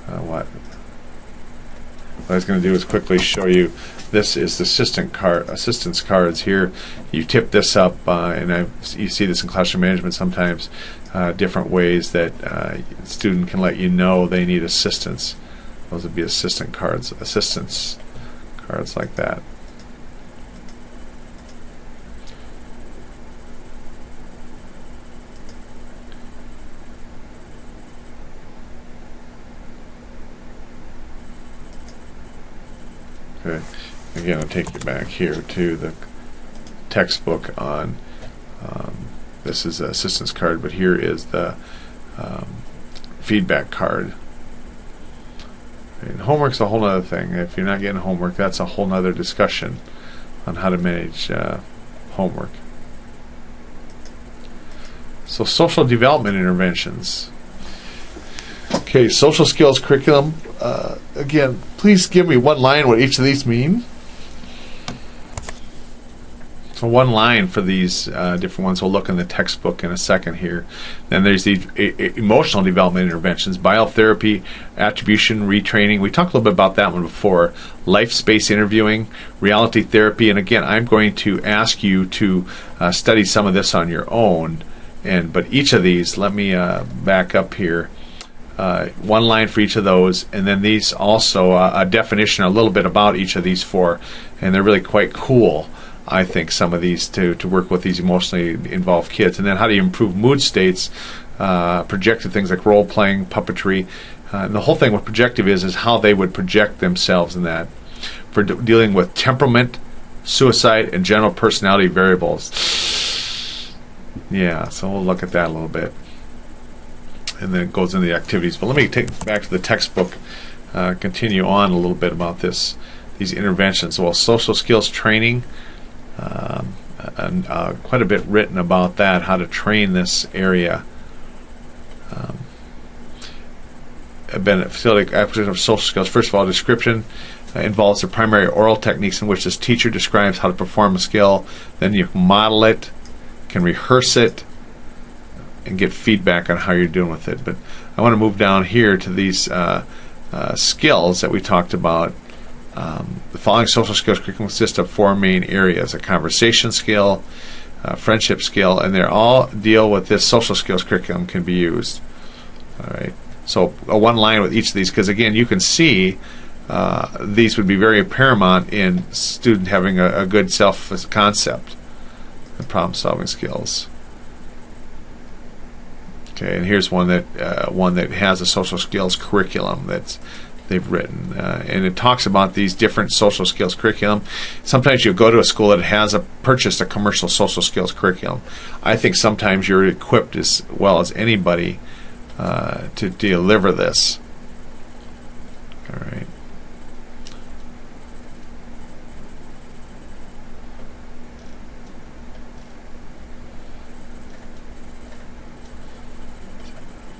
What? what I was going to do is quickly show you. This is the assistance cards here. You tip this up, and you see this in classroom management sometimes. Different ways that a student can let you know they need assistance. Those would be assistance cards like that. Okay. Again, I'll take you back here to the textbook on this is the assistance card, but here is the feedback card. And homework's a whole other thing. If you're not getting homework, that's a whole other discussion on how to manage homework. So social development interventions. Okay, social skills curriculum. Again, please give me one line what each of these mean. So one line for these different ones. We'll look in the textbook in a second here. Then there's the emotional development interventions, biotherapy, attribution, retraining. We talked a little bit about that one before. Life space interviewing, reality therapy. And again, I'm going to ask you to study some of this on your own. But each of these, let me back up here. One line for each of those, and then these also a definition, a little bit about each of these four, and they're really quite cool. I think some of these to work with these emotionally involved kids. And then how do you improve mood states, projective things like role playing, puppetry, and the whole thing with projective is how they would project themselves in that. For dealing with temperament, suicide, and general personality variables. Yeah, so we'll look at that a little bit. And then it goes into the activities. But let me take back to the textbook, continue on a little bit about these interventions. Well, social skills training, and quite a bit written about that, how to train this area. Facility acquisition of social skills. First of all, description involves the primary oral techniques in which this teacher describes how to perform a skill. Then you model it, can rehearse it, and get feedback on how you're doing with it. But I want to move down here to these skills that we talked about. The following social skills curriculum consists of four main areas: a conversation skill, a friendship skill, and they all deal with this social skills curriculum can be used. All right. So one line with each of these, because again, you can see these would be very paramount in student having a good self-concept and problem-solving skills. Okay, and here's one that has a social skills curriculum that they've written, and it talks about these different social skills curriculum. Sometimes you go to a school that has purchased a commercial social skills curriculum. I think sometimes you're equipped as well as anybody to deliver this. All right.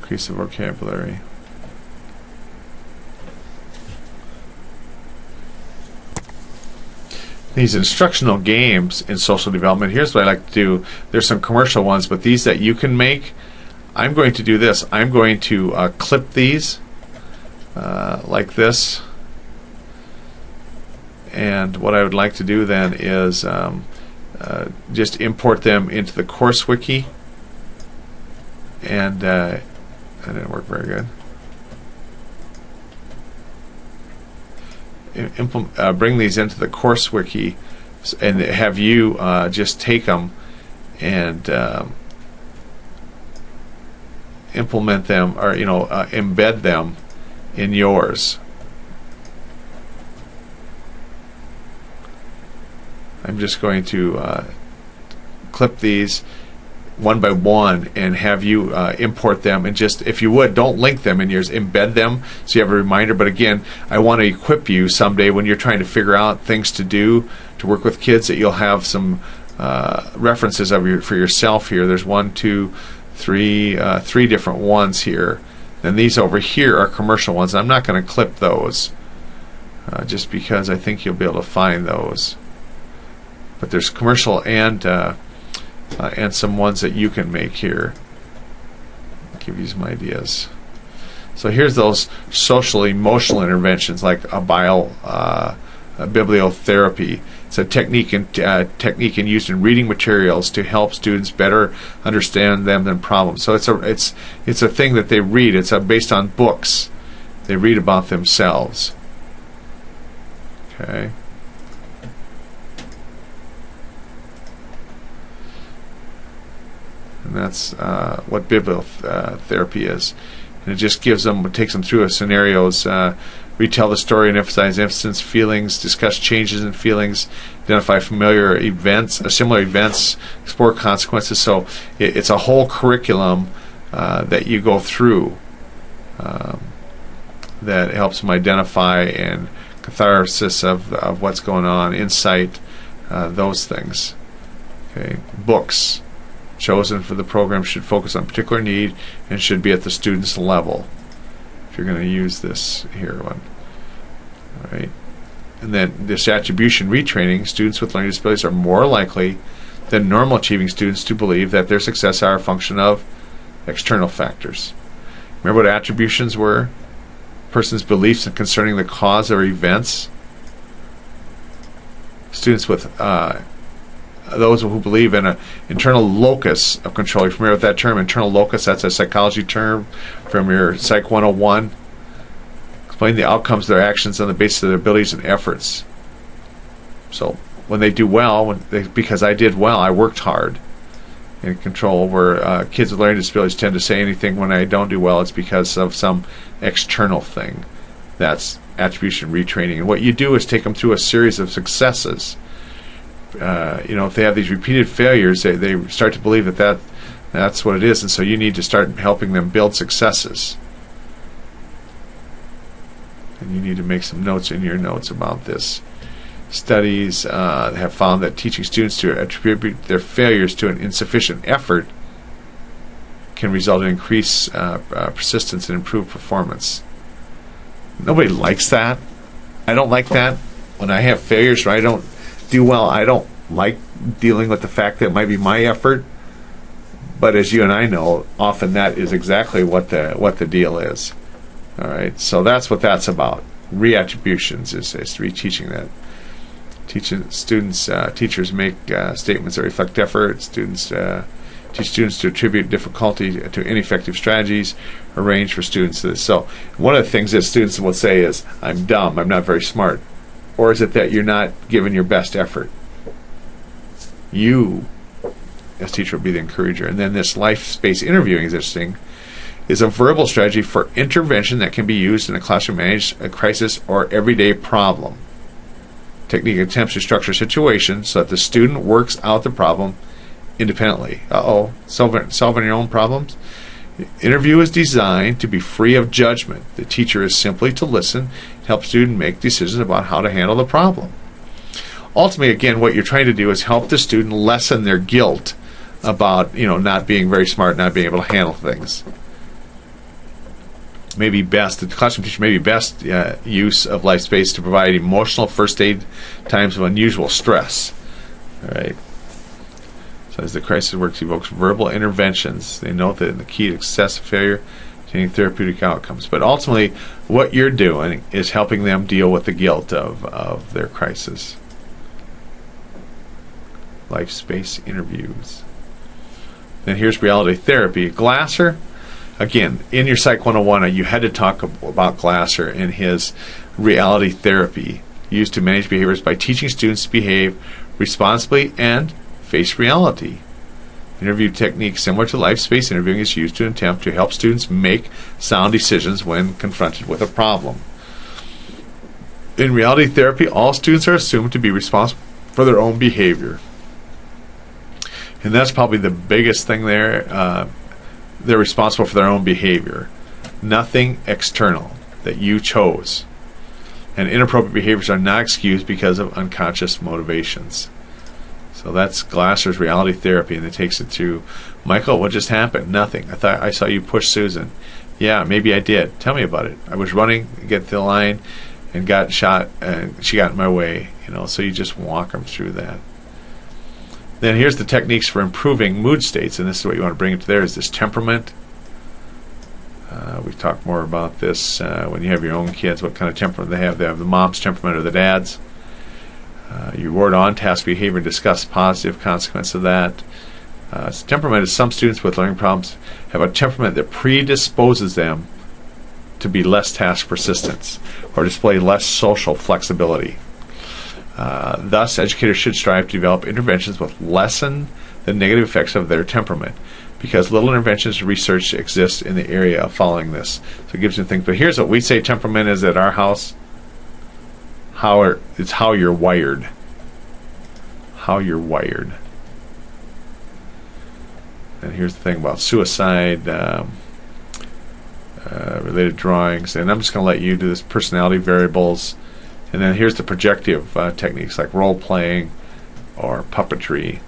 Increase the vocabulary. These instructional games in social development, here's what I like to do. There's some commercial ones, but these that you can make, I'm going to do this. I'm going to clip these like this. And what I would like to do then is just import them into the course wiki. And that didn't work very good. Bring these into the course wiki and have you just take them and implement them, or embed them in yours. I'm just going to clip these one by one and have you import them, and just, if you would, don't link them in yours, embed them so you have a reminder. But again, I want to equip you someday when you're trying to figure out things to do to work with kids, that you'll have some references for yourself here. There's 1, 2, 3 different ones here. And these over here are commercial ones. I'm not going to clip those just because I think you'll be able to find those. But there's commercial and some ones that you can make here. I'll give you some ideas. So here's those social emotional interventions like a bibliotherapy. It's a technique and used in reading materials to help students better understand them than problems. So it's a thing that they read. It's based on books. They read about themselves. Okay. And that's what bibliotherapy is. And it just takes them through scenarios, retell the story and emphasize instance feelings, discuss changes in feelings, identify familiar events, similar events, explore consequences. So it's a whole curriculum that you go through that helps them identify and catharsis of what's going on, insight, those things. Okay, books chosen for the program should focus on particular need and should be at the student's level. If you're going to use this here one, all right. And then this attribution retraining, students with learning disabilities are more likely than normal achieving students to believe that their success are a function of external factors. Remember what attributions were? Person's beliefs concerning the cause or events. Students with those who believe in an internal locus of control. You're familiar with that term, internal locus? That's a psychology term from your Psych 101. Explain the outcomes of their actions on the basis of their abilities and efforts. So when they do well, because I did well, I worked hard in control, where kids with learning disabilities tend to say anything when I don't do well, it's because of some external thing. That's attribution retraining. And what you do is take them through a series of successes. If they have these repeated failures, they start to believe that's what it is, and so you need to start helping them build successes. And you need to make some notes in your notes about this. Studies have found that teaching students to attribute their failures to an insufficient effort can result in increased persistence and improved performance. Nobody likes that. I don't like that. When I have failures or I don't do well, I don't like dealing with the fact that it might be my effort. But as you and I know, often that is exactly what the deal is. All right, so that's what that's about. Reattributions is reteaching that. Teachers make statements that reflect effort. Students teach students to attribute difficulty to ineffective strategies, arrange for students to this. So one of the things that students will say is, I'm dumb, I'm not very smart. Or is it that you're not giving your best effort? You, as teacher, will be the encourager. And then this life space interviewing is interesting. Is a verbal strategy for intervention that can be used in a classroom managed a crisis or everyday problem. Technique attempts to structure situations so that the student works out the problem independently. Solving your own problems? Interview is designed to be free of judgment. The teacher is simply to listen and help student make decisions about how to handle the problem. Ultimately, again, what you're trying to do is help the student lessen their guilt about not being very smart, not being able to handle things. The classroom teacher may be best use of life space to provide emotional first aid times of unusual stress. All right. So as the crisis works, evokes verbal interventions. They note that the key to success of failure attaining therapeutic outcomes. But ultimately, what you're doing is helping them deal with the guilt of their crisis. Life space interviews. Then here's reality therapy. Glasser. Again, in your Psych 101, you had to talk about Glasser and his reality therapy used to manage behaviors by teaching students to behave responsibly and face reality. Interview technique similar to life space interviewing is used to attempt to help students make sound decisions when confronted with a problem. In reality therapy, all students are assumed to be responsible for their own behavior. And that's probably the biggest thing there. They're responsible for their own behavior. Nothing external that you chose. And inappropriate behaviors are not excused because of unconscious motivations. So that's Glasser's reality therapy, and it takes it through. Michael, what just happened? Nothing. I thought I saw you push Susan. Yeah, maybe I did. Tell me about it. I was running to get to the line and got shot, and she got in my way. So you just walk them through that. Then here's the techniques for improving mood states, and this is what you want to bring it to there, is this temperament. We talk more about this when you have your own kids, what kind of temperament they have. They have the mom's temperament or the dad's. You reward on-task behavior and discuss positive consequences of that. Temperament is some students with learning problems have a temperament that predisposes them to be less task persistent or display less social flexibility. Thus, educators should strive to develop interventions which lessen the negative effects of their temperament, because little interventions and research exists in the area of following this. So it gives you things. But here's what we say temperament is at our house. It's how you're wired. How you're wired. And here's the thing about suicide related drawings. And I'm just going to let you do this personality variables. And then here's the projective techniques like role playing or puppetry.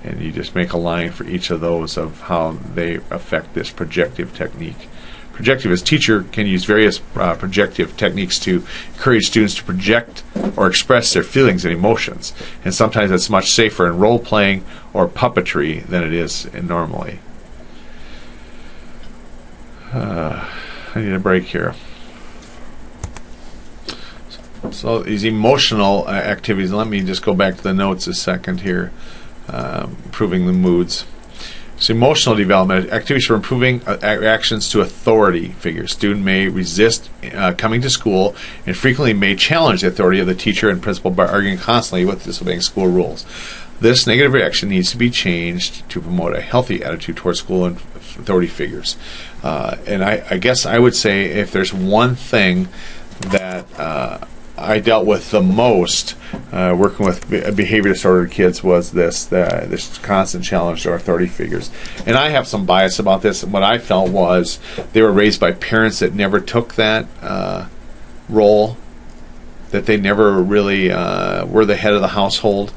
And you just make a line for each of those of how they affect this projective technique. Projective is teacher can use various projective techniques to encourage students to project or express their feelings and emotions. And sometimes it's much safer in role playing or puppetry than it is in normally. I need a break here. So these emotional activities, let me just go back to the notes a second here. Improving the moods. So emotional development, activities for improving reactions to authority figures. Student may resist coming to school and frequently may challenge the authority of the teacher and principal by arguing constantly with disobeying school rules. This negative reaction needs to be changed to promote a healthy attitude towards school and authority figures. And I guess I would say if there's one thing that I dealt with the most working with behavior disordered kids was this constant challenge to our authority figures. And I have some bias about this. What I felt was they were raised by parents that never took that role, that they never really were the head of the household.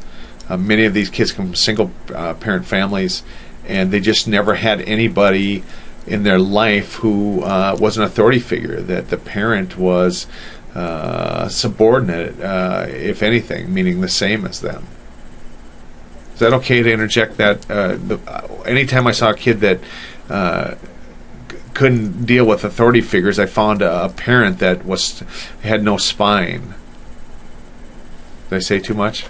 Many of these kids come from single parent families, and they just never had anybody in their life who was an authority figure, that the parent was subordinate, if anything, meaning the same as them. Is that okay to interject that? Anytime I saw a kid that couldn't deal with authority figures, I found a parent that had no spine. Did I say too much?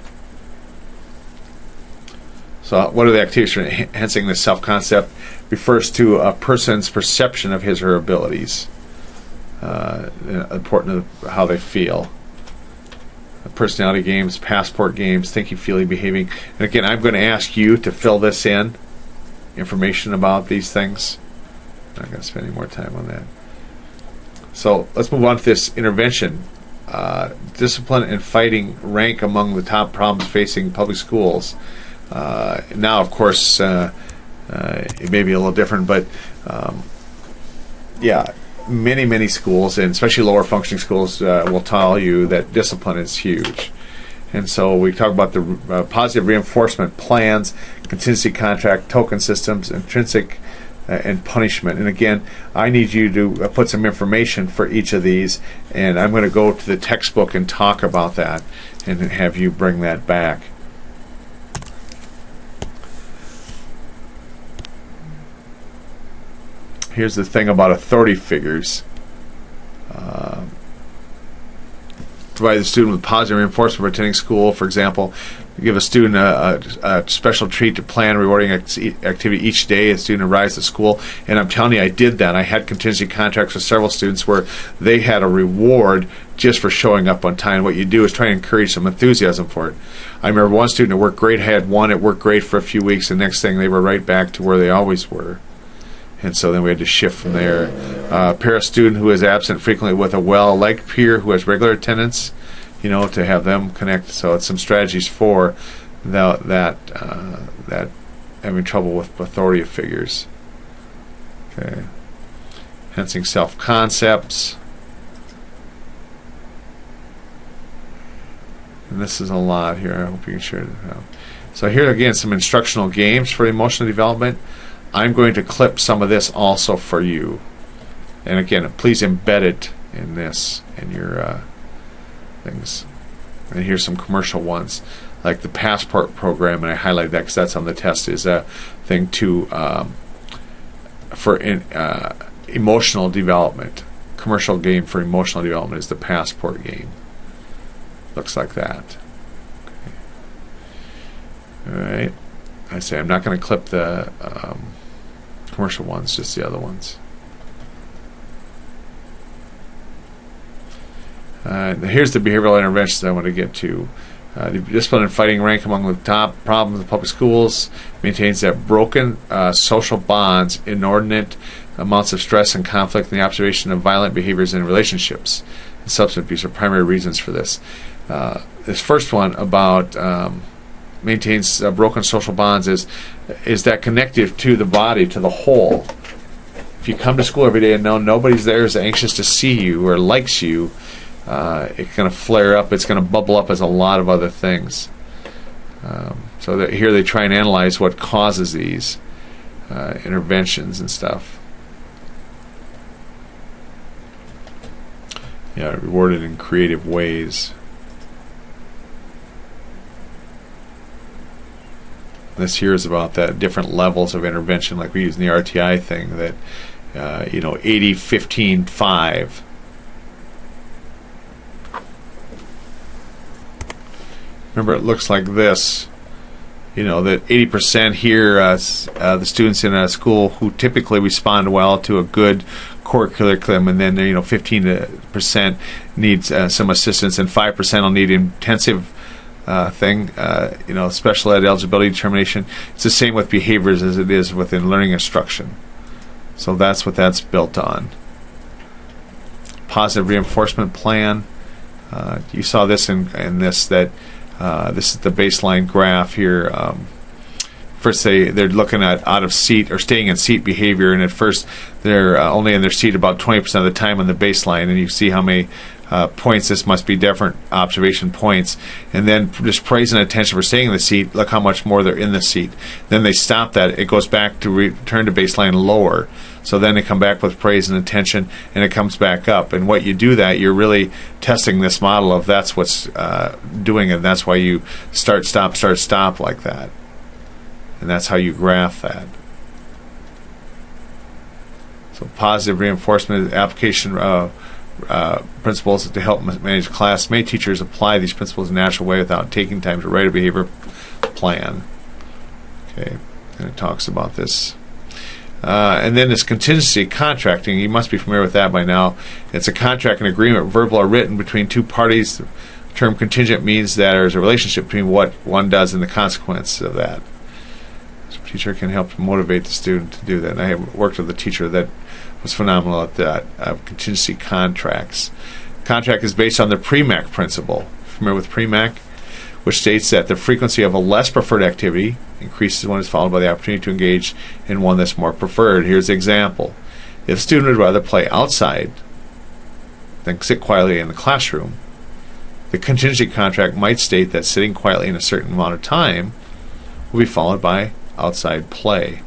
So what are the activities for enhancing this self-concept? Refers to a person's perception of his or her abilities. Important to how they feel. Personality games, passport games, thinking, feeling, behaving. And again, I'm going to ask you to fill this in, information about these things. I'm not going to spend any more time on that. So let's move on to this intervention. Discipline and fighting rank among the top problems facing public schools. Now, of course, it may be a little different, but yeah, many schools, and especially lower functioning schools, will tell you that discipline is huge. And so we talk about the positive reinforcement plans, contingency contract, token systems, intrinsic and punishment. And again, I need you to put some information for each of these, and I'm going to go to the textbook and talk about that and have you bring that back. Here's the thing about authority figures. Provide the student with positive reinforcement for attending school. For example, give a student a special treat to plan rewarding activity each day a student arrives at school. And I'm telling you, I did that. I had contingency contracts with several students where they had a reward just for showing up on time. What you do is try and encourage some enthusiasm for it. I remember one student that worked great, had one that worked great for a few weeks, and next thing they were right back to where they always were. And so then we had to shift from there. Pair a student who is absent frequently with a well-liked peer who has regular attendance, to have them connect. So it's some strategies for that having trouble with authority figures. Okay. Enhancing self-concepts. And this is a lot here. I hope you can share it out. So here again, some instructional games for emotional development. I'm going to clip some of this also for you. And again, please embed it in this, in your things. And here's some commercial ones, like the passport program, and I highlight that because that's on the test, is a thing to for emotional development. Commercial game for emotional development is the passport game. Looks like that. Okay. All right. I say I'm not going to clip the commercial ones, just the other ones. Here's the behavioral interventions I want to get to. The discipline and fighting rank among the top problems in public schools. Maintains that broken social bonds, inordinate amounts of stress and conflict, and the observation of violent behaviors in relationships and substance abuse are primary reasons for this. This first one about maintains broken social bonds is that connective to the body, to the whole. If you come to school every day and know nobody's there is anxious to see you or likes you, it's going to flare up. It's going to bubble up as a lot of other things. So that here they try and analyze what causes these interventions and stuff. Yeah, rewarded in creative ways. This here is about that different levels of intervention, like we use in the RTI thing, that 80, 15, 5. Remember, it looks like this. That 80% here, the students in a school who typically respond well to a good core curriculum, and then 15% needs some assistance, and 5% will need intensive special ed eligibility determination. It's the same with behaviors as it is within learning instruction. So that's what that's built on. Positive reinforcement plan. You saw this in this, that this is the baseline graph here. First, they're looking at out of seat or staying in seat behavior, and at first they're only in their seat about 20% of the time on the baseline, and you see how many points. This must be different observation points, and then just praise and attention for staying in the seat. Look how much more they're in the seat. Then they stop that. It goes back to return to baseline lower. So then they come back with praise and attention, and it comes back up. And what you do that, you're really testing this model of that's what's doing it. That's why you start, stop like that. And that's how you graph that. So positive reinforcement application principles to help manage class. Many teachers apply these principles in a natural way without taking time to write a behavior plan. Okay, and it talks about this. And then this contingency contracting, you must be familiar with that by now. It's a contract and agreement, verbal or written, between two parties. The term contingent means that there's a relationship between what one does and the consequence of that. So a teacher can help motivate the student to do that. And I have worked with a teacher that was phenomenal at that, contingency contracts. Contract is based on the PREMAC principle. Familiar with PREMAC? Which states that the frequency of a less preferred activity increases when it's followed by the opportunity to engage in one that's more preferred. Here's the example. If a student would rather play outside than sit quietly in the classroom, the contingency contract might state that sitting quietly in a certain amount of time will be followed by outside play.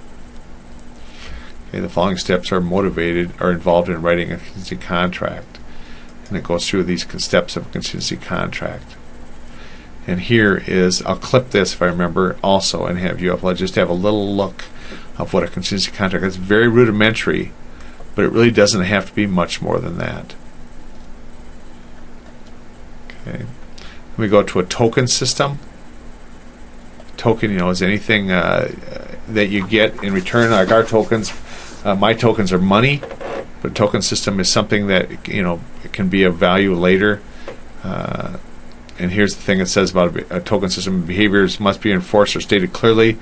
Okay, the following steps are involved in writing a contingency contract. And it goes through these steps of a contingency contract. And here is, I'll clip this if I remember also and have you upload, just to have a little look of what a contingency contract is. It's very rudimentary, but it really doesn't have to be much more than that. Okay. We go to a token system. Token, is anything that you get in return, like our tokens. My tokens are money, but a token system is something that it can be of value later. And here's the thing it says about a token system. Behaviors must be enforced or stated clearly.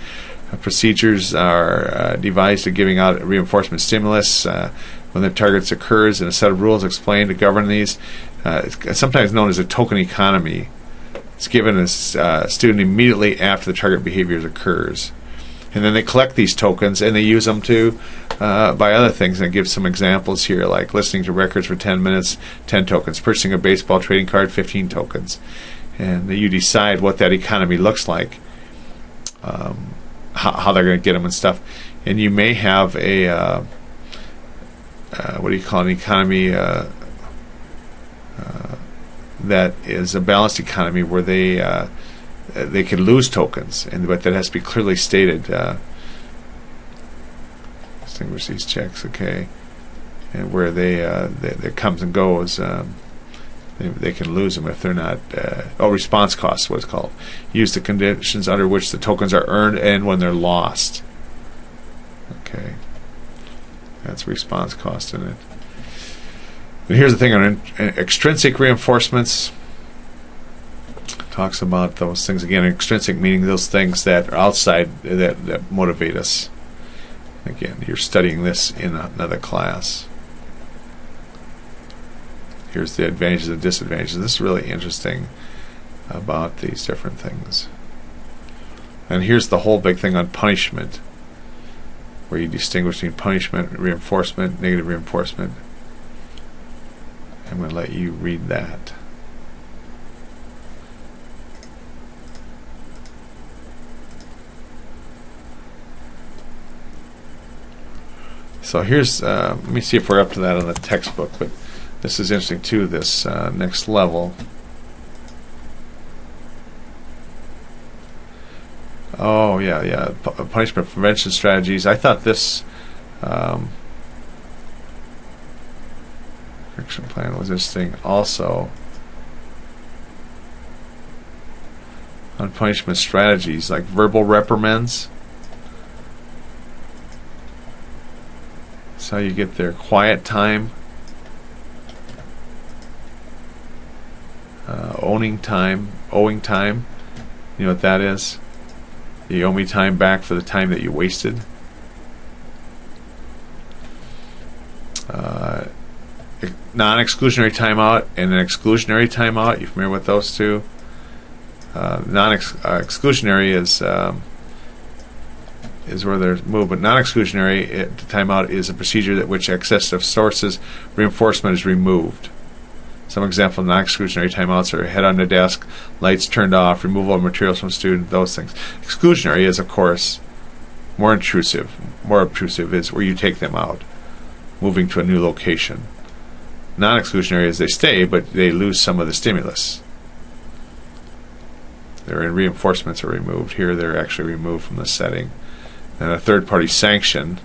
Procedures are devised to giving out reinforcement stimulus when the targets occurs, and a set of rules explained to govern these. It's sometimes known as a token economy. It's given a student immediately after the target behavior occurs. And then they collect these tokens and they use them to buy other things. And I give some examples here, like listening to records for 10 minutes, 10 tokens, purchasing a baseball trading card, 15 tokens. And you decide what that economy looks like, how they're going to get them and stuff. And you may have a, an economy that is a balanced economy where they could lose tokens, but that has to be clearly stated. Distinguish these checks, okay. and where it comes and goes. They can lose them if they're not. Response cost, what it's called. Use the conditions under which the tokens are earned and when they're lost. Okay, that's response cost in it. And here's the thing on extrinsic reinforcements. Talks about those things again. Extrinsic meaning those things that are outside that motivate us. Again, you're studying this in another class. Here's the advantages and disadvantages. This is really interesting about these different things. And here's the whole big thing on punishment, where you distinguish between punishment, reinforcement, negative reinforcement. I'm going to let you read that. So here's, let me see if we're up to that on the textbook, but this is interesting too, this next level. Oh, yeah. Punishment prevention strategies. I thought this correction plan was interesting also. On punishment strategies, like verbal reprimands. That's how you get their quiet time. Owing time. You know what that is? You owe me time back for the time that you wasted. Non-exclusionary timeout and an exclusionary timeout. You familiar with those two? Non-exclusionary is where there's movement. Non-exclusionary timeout is a procedure that which excessive sources reinforcement is removed. Some example of non-exclusionary timeouts are head on the desk, lights turned off, removal of materials from student, those things. Exclusionary is, of course, more intrusive. More obtrusive is where you take them out, moving to a new location. Non-exclusionary is they stay, but they lose some of the stimulus. Their reinforcements are removed. Here they're actually removed from the setting. And a third-party sanction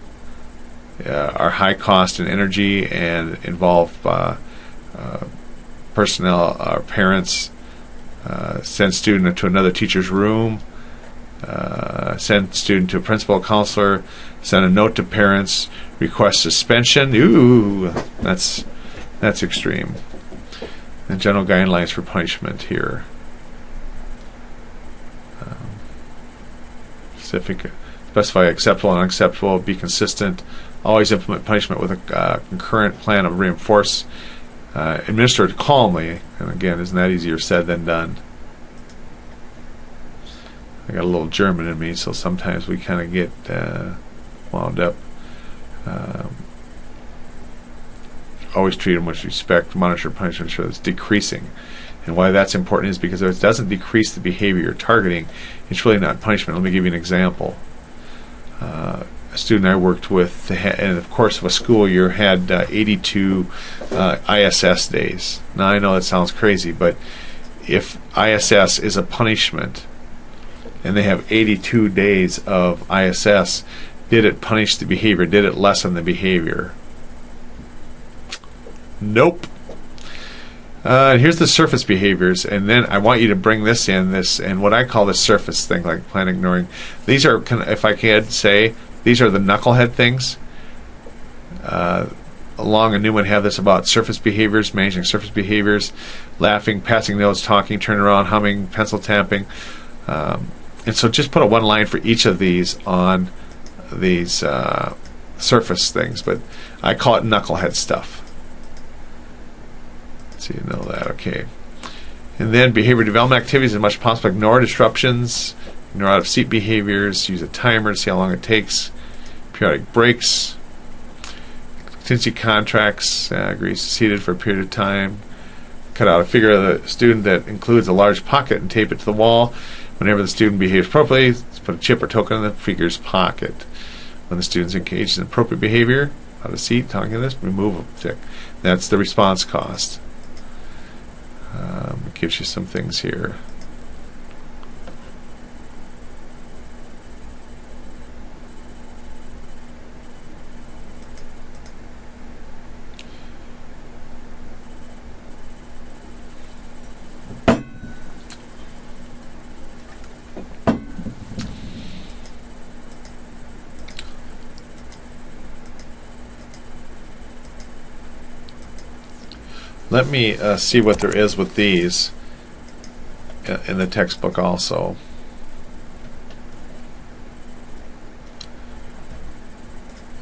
are high cost in energy and involve personnel or parents, send student to another teacher's room, send student to a principal or counselor, send a note to parents, request suspension. Ooh, that's extreme. And general guidelines for punishment here. Specify acceptable and unacceptable, be consistent, always implement punishment with a concurrent plan of reinforce, administer it calmly, and again, isn't that easier said than done? I got a little German in me, so sometimes we kind of get wound up. Always treat them with respect, monitor punishment, ensure it's decreasing. And why that's important is because if it doesn't decrease the behavior you're targeting, it's really not punishment. Let me give you an example. A student I worked with, in the course of a school year, had 82 ISS days. Now I know that sounds crazy, but if ISS is a punishment and they have 82 days of ISS, did it punish the behavior? Did it lessen the behavior? Nope. Here's the surface behaviors, and then I want you to bring this in, and what I call the surface thing, like plan ignoring. These are, if I could say, these are the knucklehead things. Long and Newman have this about surface behaviors, managing surface behaviors, laughing, passing notes, talking, turning around, humming, pencil tapping. And so just put a one line for each of these on these surface things, but I call it knucklehead stuff. So you know that, okay. And then behavior development activities as much as possible. Ignore disruptions, ignore out of seat behaviors, use a timer to see how long it takes, periodic breaks, contingency contracts, agrees seated for a period of time, cut out a figure of the student that includes a large pocket and tape it to the wall. Whenever the student behaves appropriately, let's put a chip or token in the figure's pocket. When the student's engaged in appropriate behavior, out of seat, talking to this, remove a tick. That's the response cost. It gives you some things here. Let me see what there is with these in the textbook also.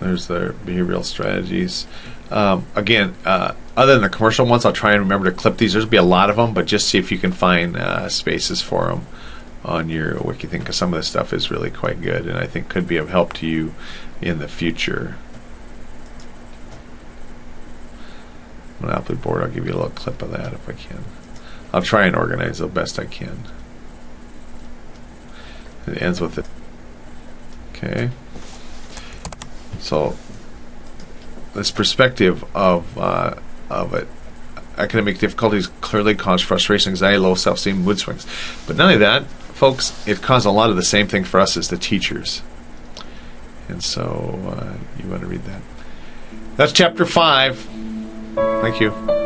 There's their behavioral strategies. Again, other than the commercial ones, I'll try and remember to clip these. There'll be a lot of them, but just see if you can find spaces for them on your wiki thing, because some of this stuff is really quite good and I think could be of help to you in the future. Monopoly board, I'll give you a little clip of that if I can. I'll try and organize the best I can. It ends with it. Okay. So this perspective of it, academic difficulties clearly cause frustration, anxiety, low self-esteem, mood swings. But not only that, folks, it caused a lot of the same thing for us as the teachers. And so you want to read that. That's chapter 5. Thank you.